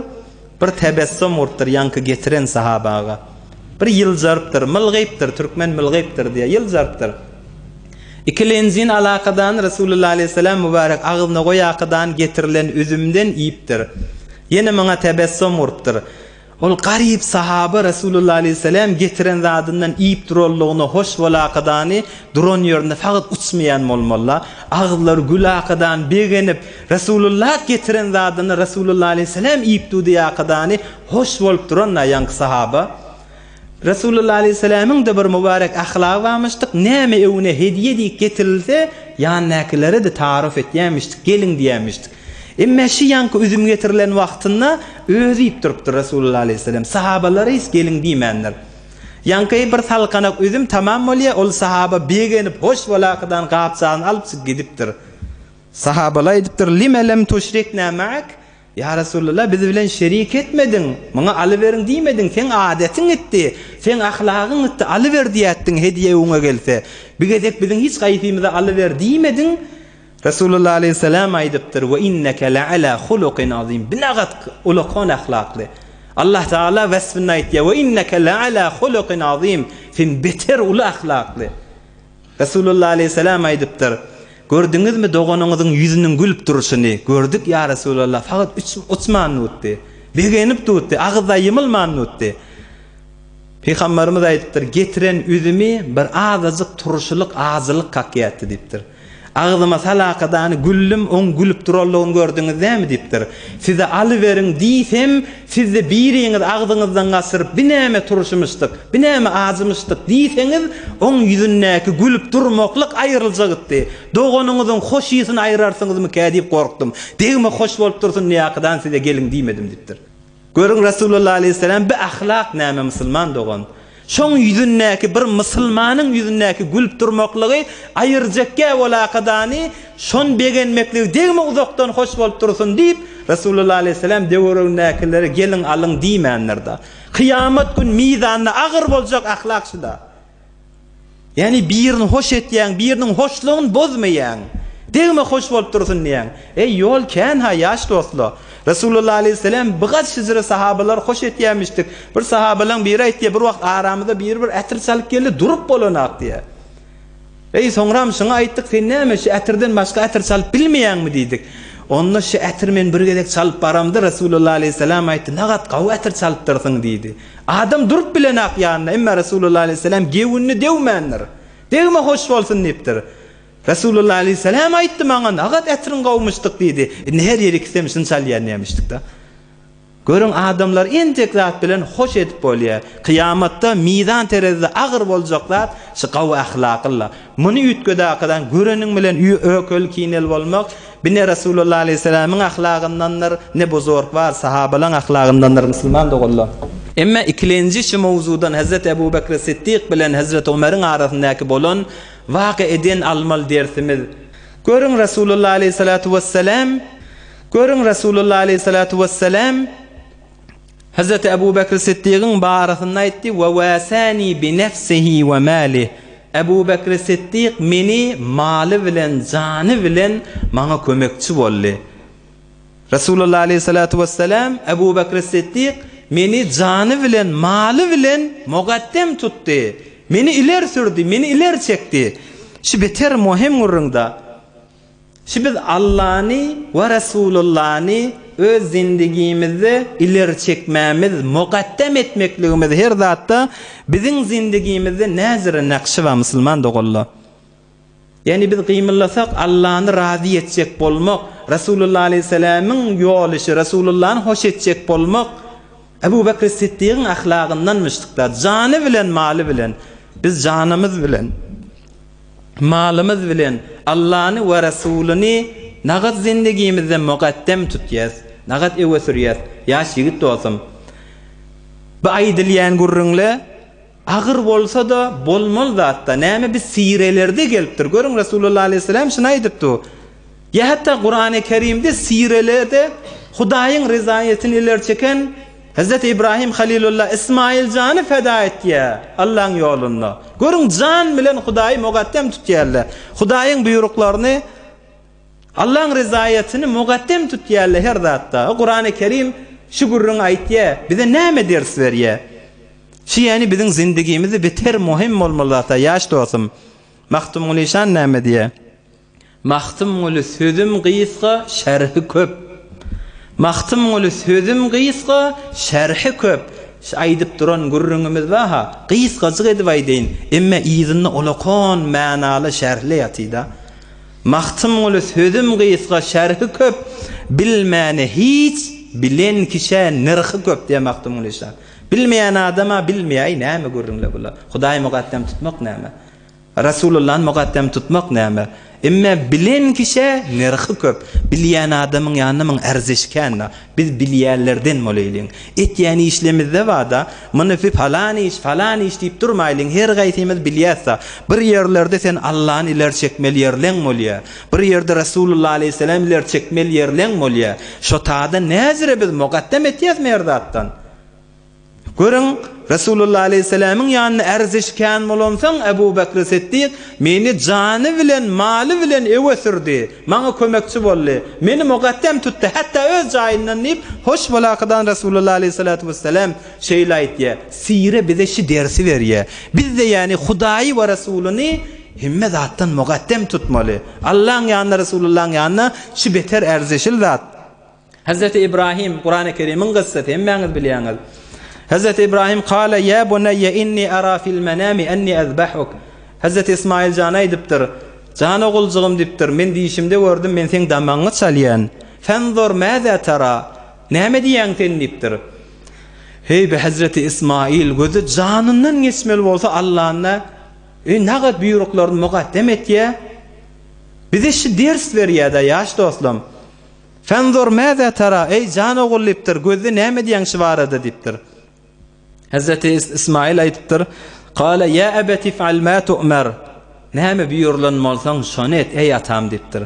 Bir tebessüm urtdyr ýanky getiren sahabaga. Bir ýyljarpdyr, mylgypdyr, türkmen mylgypdyr diýe ýyljarpdyr. İkilenzin alaqadan Resulullah aleyhisselam mübarek agzyna goýaqydan getirilen üzümden iýipdir. Ýene maňa tebessüm urtdyr. Ol garyp sahaba Resulullah aleyhisselam getiren zadından iýip durullygyny hoş bolaqydany duran ýerinde faqat uçmaýan bolmaly. Agzlary gülaqydan begenip Resulullah getiren zadyny Resulullah aleyhisselam iýip durýaqydany hoş bolup duran ýanky sahaba. Resulullah aleyhisselam'ın da bir mübarek ahlakı varmışdyk. Näme öwüne hediýe diýip getirilse, ýanykylary da tarif etýänmişdik, gelin diýänmişdik. Emme şu ýanky üzüm getirilen wagtynda özü iýip durupdy Resulullah aleyhisselam. Sahabalary hiç gelin diýmenler. Ýanky bir salkanak üzüm tamam bolýar, ol sahaba begenip hoş bolaqydan gapçany alyp gidipdir. Sahabalar aýdypdyr: "Lime lem tushrikna ma'ak?" Ya Resulullah bizi bilen şerik etmedin, maňa alyberin diýmedin, sen adetiň etdi, sen ahlagyň etdi, alyber diýetdiň hediýe öňe gelse. Bigedek biziň hiç gaýtymyza alyber diýmedin. Resulullah aleyhisselam aýdypdyr: "Ve inneke la'ala huluqin azim." Binagat ulaqan ahlakly. Allah Taala wasfyny aýtdy: "Ve inneke la'ala huluqin azim." Sen beter ul ahlakly. Resulullah aleyhisselam aýdypdyr: "Gördüňizmi doganyňyzyň ýüzüniň gülüp duruşyny? Gördük ya Resulullah. Fakat uçman nutdy. Begenip tutdy, agzda ýymylman nutdy." Peygamberimiz aýdypdyr: "Getiren üzümi bir azyk turuşylyk azylyk kakyatdy" diýipdir. Agzyma salaqadany güllüm oň gülüp durallygyny gördüňiz näme diýipdir. Size alyberin diýsem, siz de biriňiz agzyňyzdan gasyryp binäme turuşmyşdyk, binäme azmyşdyk diýseňiz, oň ýüzündäki gülüp durmaklyk aýryljakdy. Doganyňyzyň hoş ýysyny aýrarsyňyzmy kä diýip gorkdum. Degme hoş bolup dursun niýakydan size gelin diýmedim diýipdir. Görüň Resulullah aleyhisselam bir ahlak näme musulman dogan. Şoň ýüzündäki bir musulmanyň ýüzündäki gülüp durmaklygy aýyrjakka bolaqydany şon begenmekligi degme uzakdan hoş bolup dursun diýip Resulullah aleyhisselam dewründäkileri gelin alyň diýmenlerdi. Kıyamet gün mizanna agyr boljak ahlak şuda. Yani birini hoş etýän, biriniň hoşlugyny bozmaýan. Degme hoş bolup dursun diýen. Ey ýol kän ha ýaş dostlar. Resulullah aleyhisselam bigat şizre sahabalar hoş etýänmişdik. Bir sahabalaryň biri aýtdy, bir wagt aramyda bir etir salyp geldi, durup bolanak diýe. Soňram şuňa aýtdyk, sen näme şu ätirden başga ätir çalyp bilmeýäňmi diýdik. Onda şu ätir men bir gedek çalyp baramdy, Rasulullah aleyhisselam aýtdy, "Nagat gawy ätir çalypdyrsyň" diýdi. Adam durup bilen ak ýanyna, emma Rasulullah aleyhisselam gewünni dewmändir. Dewme hoş bolsun diýipdir. Rasulullah aleyhisselam aýtdy maňa, "Nagat ätirin gawmuşdyk" diýdi. Her ýere gitsem şunu çalýan nämişdik da. Görün adamlar entek zat bilen hoş edip bolýar. Kıyamatda mizan terezide agyr boljaklar şu gawy ahlakla. Muny ütgödäkidan görenin bilen ököl kinel bolmak, bine Rasulullah aleyhisselamyň ahlagyndandyr, ne bozork var, sahabalaryň ahlagyndandyr musulman dogullar. Emma ikinji şu mawzudan Hazrat Ebu Bekr Siddiq bilen Hazrat Ömer'in arasyndaky bolan waka eden almal dersimiz. Görün Rasulullah aleyhissalatu vesselam Hazrat Ebu Bekr Siddiq'in barasynda aýtdy, "Wa wasani bi nafsihi wa malihi." Ebu Bekr Siddiq meni maly bilen, jany bilen maňa kömekçi boldy. Rasulullah aleyhissalatu vesselam Ebu Bekr Siddiq meni jany bilen, maly bilen mugaddem tutdy. Meni iler sürdü, meni iler çekdi. Şu beter muhim urunda. Şu biz Allah'ni ve Resulullah'ni öz zindigimizde iler çekmemiz, mugaddem etmekligimiz her zatda bizim zindigimizde nazire nakşy we musulman dogullar. Yani biz gymyllasak Allah'ni razy etjek bolmak, Rasulullah aleyhisselamyň ýoluşy, Rasulullah'ny hoş etjek bolmak, Ebu Bekr Siddiq'in ahlagyndan müşdikler. Jany bilen, maly bilen, biz janymyz bilen, malymyz bilen Allah'ny we Rasulyny nagat zindigimizde mugaddem tutýas, nagat ewe sürýäs. Ýaş ýigit dostum. Bu aýdylýan gurrunle agyr bolsa da bolmal zatda. Näme biz sirelerde gelipdir. Görün Rasulullah aleyhisselam şunu aýdypdy. Ya hatta Kur'an-ı Kerim'de sirelerde Hudaýyň rizaýetini iler çeken Hazrat İbrahim Halilullah İsmail canı feda etdi Allah'ın yolunda. Görün can bilen Hudaýy mugaddem tutýarlar. Hudaýyň buyruklarını, Allah'ın rizaýetini mugaddem tutýarlar her zatda. Kur'an-ı Kerim şu gurrun aýtdy, bize näme ders berýär? Şu yani bizim zindigimizi beter muhim bolmalyda ýaş dostum. Mahtumul İşan näme diýär? Mahtumul sözüm gysga, şerhi köp. Mahtumul sözüm gysga, şerhi köp. Aýdyp duran gurrunymyz baha, gysgaçyk edip aýdyn, emma ýyzyny olakon manaly şerhle ýatyda. Mahtumul sözüm gysga, şerhi köp, bilmäni hiç, bilen kişe nirhi köp diýär Mahtumul İşan. Bilmeýän adama bilmeýär näme gurrunlar bular. Hudaýy mugaddem tutmak näme? Rasulullah'y mugaddem tutmak näme? Emma bilen kişe nerhi köp. Bilýän adamyň ýanyna erzişken. Biz bilýärlerden moleýliň. Etýäni işlemizde wada, muny falan iş diýip durmaýlyň. Her gaýtymyz bilýärsa, bir ýerlerde sen Allah'ny iler çekmeli ýerleň bolýar. Bir ýerde Rasulullah aleyhisselam iler çekmeli ýerleň bolýar. Şo taada näzire biz mugaddem etýäsmi ýerdatdan? Görün Rasulullah aleyhisselamyň ýanyna erzişken bolansaň Ebu Bekr Siddiq meni jany bilen, maly bilen ewe sürdi. Maňa kömekçi boldy. Meni mugaddem tutdy. Hatta öz jaýyndan nip hoş bolakadan Rasulullah aleyhissalatu vesselam şeýle aýtdy. Sire bize şu dersi berýär. Biz de yani Hudaýy we Rasulyny himme zatdan mugaddem tutmaly. Allah'ın ýanyna, Rasulullah'ın ýanyna şu beter erzişil zat. Hazreti İbrahim Kur'an-ı Kerim'in gıssati hemmeňiz bilýäňiz. Hazreti İbrahim kâle ya bunayya inni ara fil manami enni azbahuk. Hazreti İsmail jana aýdypdyr. Jana ogulcygym diýipdir. Men diýişimde gördüm, men seň damaňy çalýan. Fanzur maza tara. Näme diýäň sen diýipdir. Hey be Hazreti İsmail gözü janyndan geçmeli bolsa Allah'na nagat buyruklarını mugaddem etýär. Bize şu ders berýär da ýaş dostum. Fanzur maza tara. Ey jana ogul diýipdir. Gözü näme diýäň şu barada diýipdir. Hazreti İsmail aýdypdyr. Qala ya abati fa'al ma tu'mar. Näme buyurlanmalsaň şonu et ey atam diýipdir.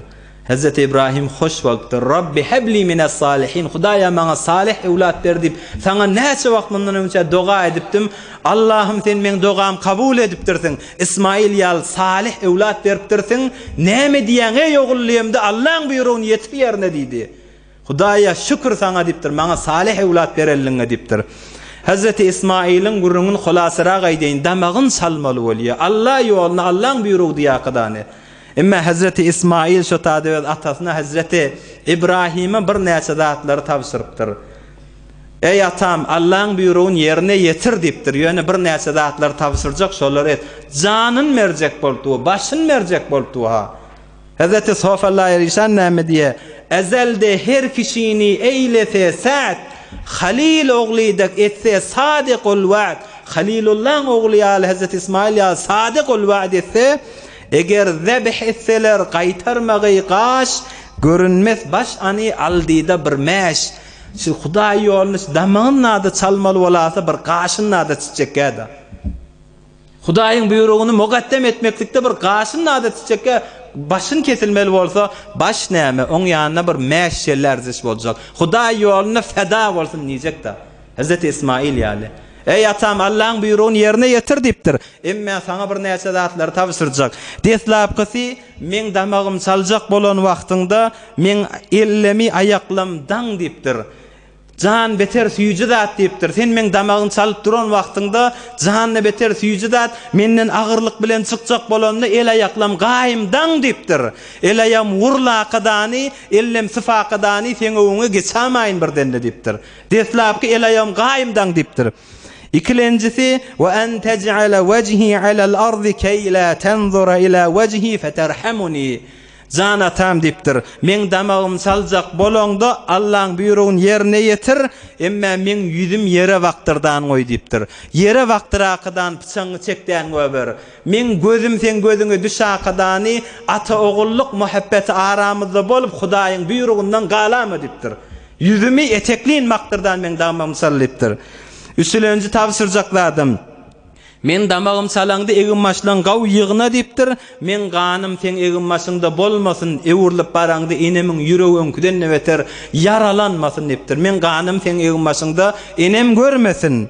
Hazreti İbrahim hoş bolupdyr. Rabbi habli minas salihin. Hudaýa maňa salih ewlat ber diýip saňa näçe wagt mundan önce doga edipdim. Allahym sen meň dogam kabul edipdirsiň. İsmail ýal salih ewlat beripdirsiň. Näme diýäň ey ogullymdy Allah'ın buyrugyny ýetip ýerine diýdi. Hudaýa şükür saňa diýipdir. Maňa salih ewlat berelliňe diýipdir. Hazreti İsmail'in gurrunun hulasıra gaydeyin damağın salmalı bolýar. Allah yoluna Allah'ın buyruğu diýakydany. Emma Hazreti İsmail şu taýda atasyna Hazreti İbrahim'e bir näçe zatlary tapşyrypdyr. Ey atam, Allah'ın buyruğunu yerine yetir dipdir. Ýöne bir näçe zatlary tapşyrjak, şolary et. Janyn merjek boldy, başyn merjek boldy ha. Hazreti Sofallah Erişan näme diye? Ezelde her kişini eylese saat Halil oğluydak etse sadıkul vaad. Halilullah oğlu ya Hazreti İsmail ya sadıkul vaad etse eger zebih etseler qaytarmagy qaş görünmez baş ani aldyda bir meş. Şu Hudaý ýoluna damağın nada çalmaly bolasa bir qaşyn nada çiçekkäde. Hudaýyň buyrugyny mugaddem etmeklikde bir qaşyn nada çiçekkä başın kesilmeli bolsa baş näme oň ýanyna bir meş şellerziş boljak. Hudaý ýoluna feda bolsun diýjekde. Hazreti İsmail ýaly. Ey atam, Allah'ın buyruğunu yerine yetir dipdir. Emme sana bir näçe zatlary tapşyrjak. Deslapkysy men damagym çaljak bolan wagtynda men ellemi aýaklam daň dipdir. Can beter süýjü zat dipdir. Sen men damagyny çalyp duran wagtynda janyny beter süýjü zat menden agyrlyk bilen çykjak bolanda el aýaklam gaýym daň dipdir. El aýam wurlaqydany, ellem syfaqydany sen öňe geçämäýin birdende dipdir. Deslapky el aýam gaýym daň dipdir. İkincisi ve en tec'ale vejhi alal ardı key la tenzura ila vejhi feterhamuni. Jana tam dipdir. Men damagym saljak bolongda Allah'ın buyruğunu yerine yetir. Emma men yüzüm yere wagtyrdan goý dipdir. Yere wagtyraqydan pyçaňy çekden goýber. Men gözüm sen gözüňe düşäqydany ata ogulluk muhabbeti aramyzda bolup Hudaýyň buyrugundan galamy dipdir. Yüzümi etekliň wagtyrdan men damagym sallypdyr. Üçüncü tapşyrjakladım. Men damagym salaňdy egin maşlan gaw ýygyna dipdir. Men ganym sen egin maşyňda bolmasyn, ewurlyp baraňdy enemiň ýüregi öňküden beter yaralanmasyn dipdir. Men ganym sen egin maşyňda enem görmesin.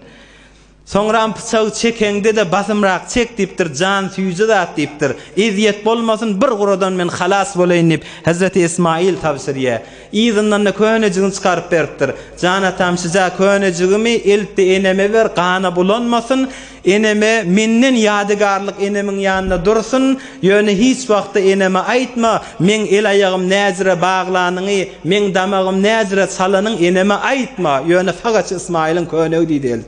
Soňra pyçagy çekeňde de basymrak çek dipdir, jan süýjü zat dipdir. Eziýet bolmasyn, bir guradan men halas bolaýyn dip Hazreti İsmail tapşyrýar. Ýygyňdan da könejigini çykaryp beripdir. Jan atam size könejigimi eltdi eneme ber, gana bulanmasyn. Eneme menden ýadygarlyk enemiň ýanyna dursun. Ýöne hiç wagtda eneme aýtma, men el aýagym näzire baglanyny, men damagym näzire çalanyň eneme aýtma. Ýöne faqat İsmail'in könegi diýdi.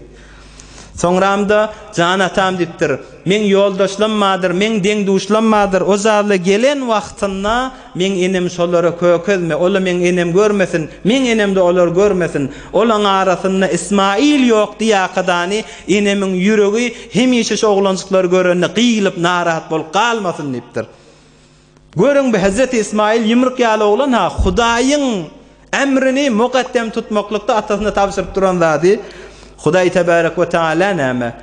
Soňramda jan atam dipdir. Men ýoldaşlanmadyr, men deňduşlanmadyr. O zally gelen wagtynda men enem şolara kökezme, ola men enem görmesin, men enemde olar görmesin. Olaň arasynda İsmail ýok diýakydany enemiň ýüregi hemişe şu oglançyklar görende gyýylyp narahat bolup galmasyn dipdir. Görüň be Hazreti İsmail ýymryk ýaly oglan ha Hudaýyň emrini muqaddem tutmaklykda atasyna tapşyryp duran zady. Hudaý tebarek we taala näme?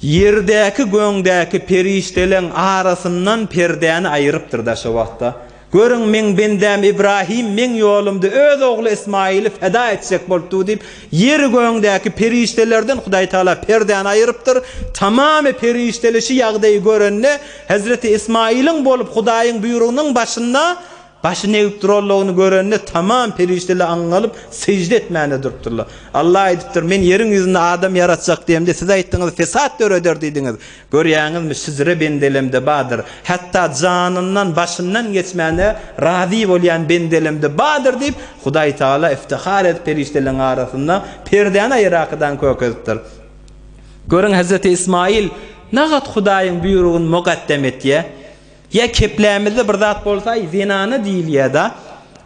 Yerdäki göňdäki perişteleň arasyndan perdäni aýrypdyr da şu wagtda. Görüň men bendäm İbrahim men ýolumda öz ogly İsmaili feda etsek boldy dip yer göňdäki periştelerden Hudaý taala perdäni aýrypdyr. Tamamy periştelişi ýagdaýy görenne Hazreti İsmail'in bolup Hudaýyň buyrugynyň başynda başyny egip durarlygyny görende tamam perişteler aňalyp secde etmäne durupdyrlar. Allah aýdypdyr, men ýeriň ýüzünde adam yaratjak diýemde siz aýtdyňyz fesat döreder diýdiňiz. Görýäňizmi sizre bendelemde badyr. Hatda janyndan başyndan geçmäne razy bolýan bendelemde badyr diýip Hudaý taala iftihar edip perişteleriň arasynda perdäni aýrakydan kökezipdir. Görüň Hazreti İsmail nagat Hudaýyň buyrugyny muqaddem etýär. Ya keplämizde bir zat bolsa zinany diýilýär da,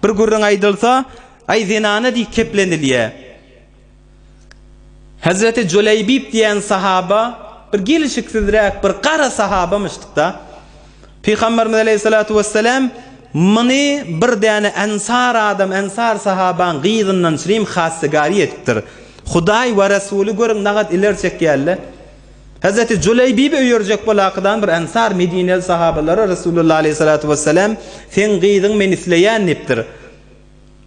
bir gurrun aýdylsa, ay zinany diýip keplenilýär. Hazreti Juleybib diýen sahaba bir gelişiksizrek bir qara sahabamışdyk-da. Peygamberimiz aleyhissalatu vesselam meni bir däne ensar adam, ensar sahaban gyzyndan şirim hassygary etipdir. Hudaý we Rasuli görüň nagat iler çekýärler. Hazreti Juleybib öýerjek bolaqydan bir ensar Medineli sahabalary Rasulullah aleyhissalatu vesselam sen gyzyň men isleýän dipdir.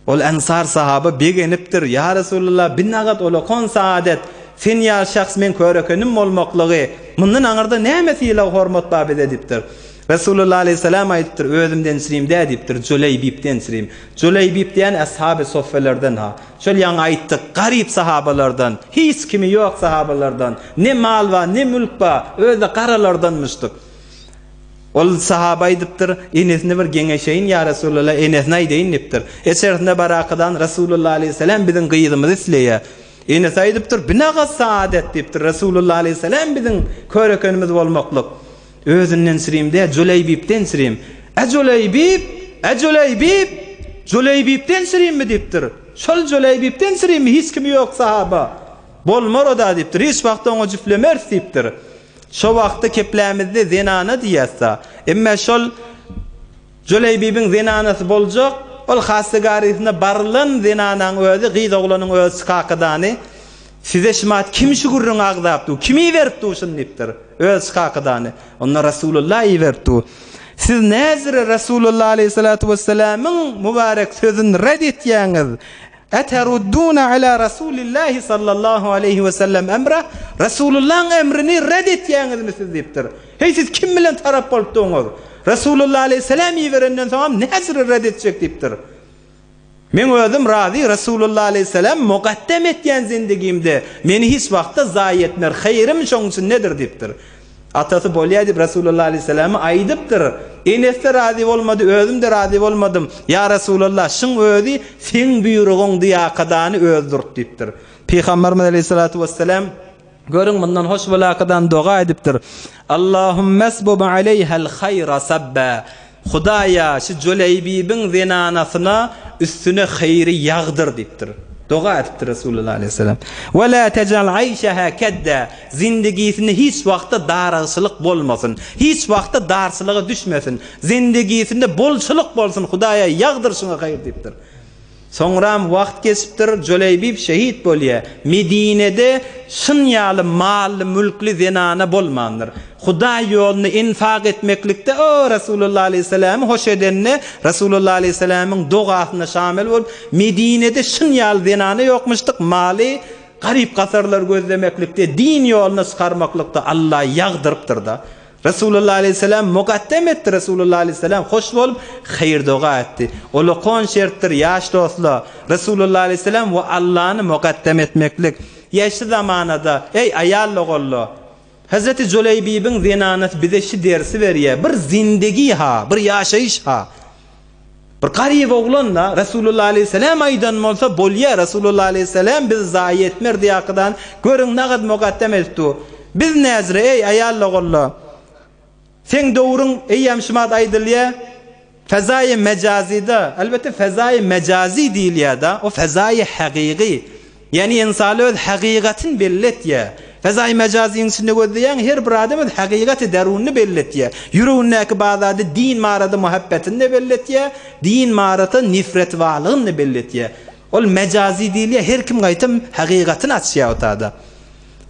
Ol ensar sahaba begenipdir. Ya Rasulullah binnagat ola kon saadet sen ýa şahs men körekenim bolmaklygy. Mundan aňyrda näme ýyla hormat bab edipdir. Resulullah aleyhisselam aytdyr, özümden sireyim dä diýipdir, Juleybipden sireyim. Juleybip diýen ashab-ı soffelerden ha. Şol ýaňy aýtdyk, garyp sahabalardan, hiç kimi ýok sahabalardan, ne mal wa, ne mülk ba, özi garalardanmışdyk. Ol sahaba aýdypdyr, enesine bir geňeşeýin ya Resulullah, enesine aýdyň diýipdir. Eçerisinde barakadan Resulullah aleyhisselam biziň gyýdymyzy isleýär. Enes aýdypdyr, binaga saadet diýipdir. Resulullah aleyhisselam biziň körekenimiz bolmaklyk. Özünden sireyimde Juleybipden sireyim. Juleybip, Juleybipden sireyim mi diýipdir. Şol Juleybipden sireyim mi? Hiç kimi ýok sahaba. Bolmar o da diýipdir. Hiç wagt oňa jüflemer diýipdir. Şo wagtda keplämizde zinana diýýärsa, emma şol Juleybipin zinanasy boljak, ol hasagarysyna barlan zinanaň özi gyýda oglanyň öz kakydany size şemat kim şugurun agdapdy, kimi beripdi şunu diýipdir. Öz kakydany. Onlar Resulullah iberdi. Siz näzire Resulullah aleyhissalatu vesselam'ın mübarek sözüni red etýäňiz. Aterudduna ala Rasulillah sallallahu aleyhi ve sellem emre, Resulullah'ın emrini red etýäňiz mi siz diýipdir. Hey siz kim bilen tarap bolupdyňyz? Resulullah aleyhisselam iberenden soň näzire red etjek diýipdir. Men özüm razy, Resulullah aleyhisselam muqaddem etýän zindegimde meni hiç wagtda zaý etmer, hayrim şoň üçin nedir diýipdir. Atasy bolýar Resulullah aleyhisselam aýdypdyr. Enesde razy bolmady, özüm de razy bolmadym. Ya Resulullah, şuň özi sen buýrugyň diýakadany öldürip diýipdir. Peygamberimiz aleyhissalatu vesselam görüň bundan hoş bolakadan doga edipdir. Allahumma asbub aleyha'l hayra sabba. Hudaýa şu Juleybipin zinanasyna üstüne hayri ýagdyr diýipdir. Doga etdi Resulullah aleyhisselam. Ve la tec'al ayşaha kedda. Zindegisinde hiç wagtda daragçylyk bolmasın. Hiç wagtda darçylyga düşmesin. Zindegisinde bolçylyk bolsun. Hudaýa ýagdyr şuňa hayır diýipdir. Soňram wagt geçipdir, Juleybip şehit bolýar. Medinede şynýaly mally mülkli zinana bolmandyr. Hudaý ýoluny infaq etmeklikde o Resulullah aleyhisselam hoş edenne Resulullah aleyhisselam'ın dogasyna şamil bolup Medinede şynýaly zinana ýokmuşdyk, mali garyp gasarlar gözlemeklikde, din ýoluna çykarmaklykda Allah ýagdyrypdyr da. Resulullah aleyhisselam muqaddem etdi. Resulullah aleyhisselam hoş bolup hayır doga etdi. Olu kon şertdir yaş dostlar. Resulullah aleyhisselam ve Allah'ını muqaddem etmeklik. Yaşlı zamanada ey ayallı gollu. Hazreti Juleybipin zinanat bize şu dersi veriyor. Bir zindegi ha, bir yaşayış ha. Bir garip oglanla Resulullah aleyhisselam aydan bolsa bolýar. Resulullah aleyhisselam biz zayi etmer diýakydan görüň nagad muqaddem etdi. Biz näzire ey ayallı gollu. Sen doğrun eyyam şumat aydılya fezai mecazide, elbette fezai mecazi değil ya da o fezai hakiki, yani insanı öz hakikatin bellet ya. Fezai mecazinin içinde gözleyen her bir adam öz hakikati derununu bellet ya. Yüreğindeki bazı din mağarada muhabbetini bellet ya, din mağarada nifret varlığını bellet ya. O mecazi değil ya, her kim gaytım hakikatin açıyor otada.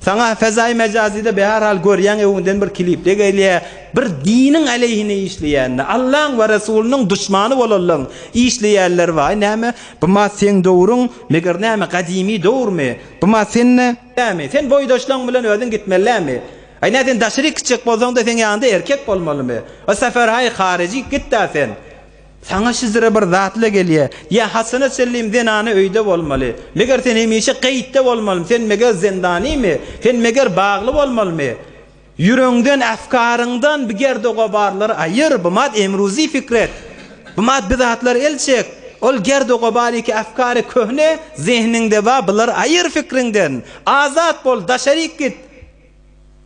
Sana fezai mecazide beherhal görýän ewinden bir klipde gelýär. Bir dinin aleyhine işleýän, Allah'ın ve Resulünün düşmanı bolanlar işleýänler var. Näme? Buma sen dowrun, meger näme kadimi dowrmy? Buma sen näme? Sen boýdaşlaryň bilen özüň gitmellämi? Aýna sen daşyryk çyk bolsaň da sen ýanynda erkek bolmalymy? O sefer hay harici gitdi sen. Sana şizire bir zatla gelýär. Ya Hasan sellim zinany öýde bolmaly. Meger sen hemişe gaýtda bolmaly. Sen meger zindanymy? Sen meger bagly bolmalymy? Yüreğinden, afkaryňdan biger doga barlar aýyr. Bumat emruzi fikret. Bumat bidatlar elçek. Ol gerdoga bariki afkary köhne zihniňde ba bular aýyr fikriňden. Azat bol, daşaryk git.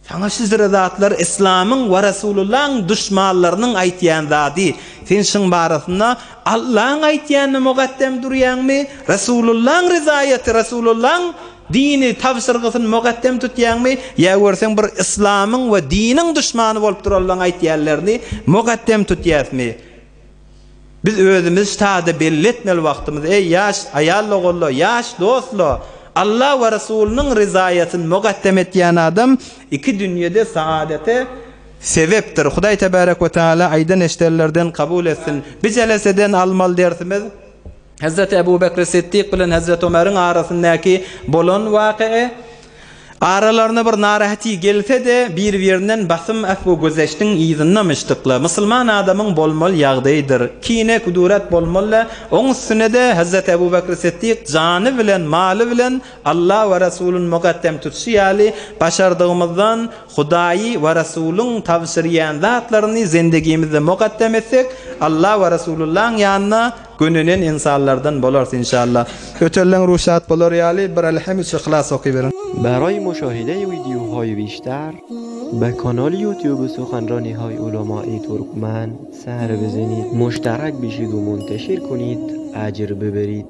Sana şizire zatlar İslam'ın ve Resulullah'ın düşmanlarının aýtýan zady. Sen şun barasynda Allah'ın aýtýanyny muqaddem durýanmy? Resulullah'ın rizaýaty, Resulullah'ın dini tavsirgysyny muqaddem tutýanmy? Ya görseň bir İslam'ın we diniň düşmany bolup duralaryň aýtýanlaryny muqaddem tutýasmy? Biz özümüz taýda belletmeli wagtymyz. Ey yaş ayally gollar, yaş dostlar, Allah ve Resulünün rizayatyny muqaddem etýän adam iki dünýede saadete sebepdir. Hudaý tebarek we taala aýdan eşderlerden kabul etsin. Bir jeleseden almal dersimiz Hazreti Ebu Bekr Siddiq bilen Hazreti Ömer'in arasyndaky bolan wakyy. aralarına bir narahatı gelse de bir-birinden basım afo gözeştin izinlemiştikle Müslüman adamın bolmalı yağdayıdır. Kine kuduret bolmalı. Onun üstüne de Hazreti Ebu Bekir Siddiq canı bilen, malı bilen Allah ve Resulün mukaddem tutuşu yali başardığımızdan Hudayi ve Resulün tavsiriyen zatlarını zindegimizde mukaddem etsek Allah ve Resulullah'ın yanına gününün insanlardan bolarız inşallah. Ötellen ruşat bolar yali bir elhamdülillah ihlas okuyverin. برای مشاهده ویدیوهای بیشتر به کانال یوتیوب سخنرانی های علماء ترکمن سر بزنید، مشترک بشید و منتشر کنید، اجر ببرید.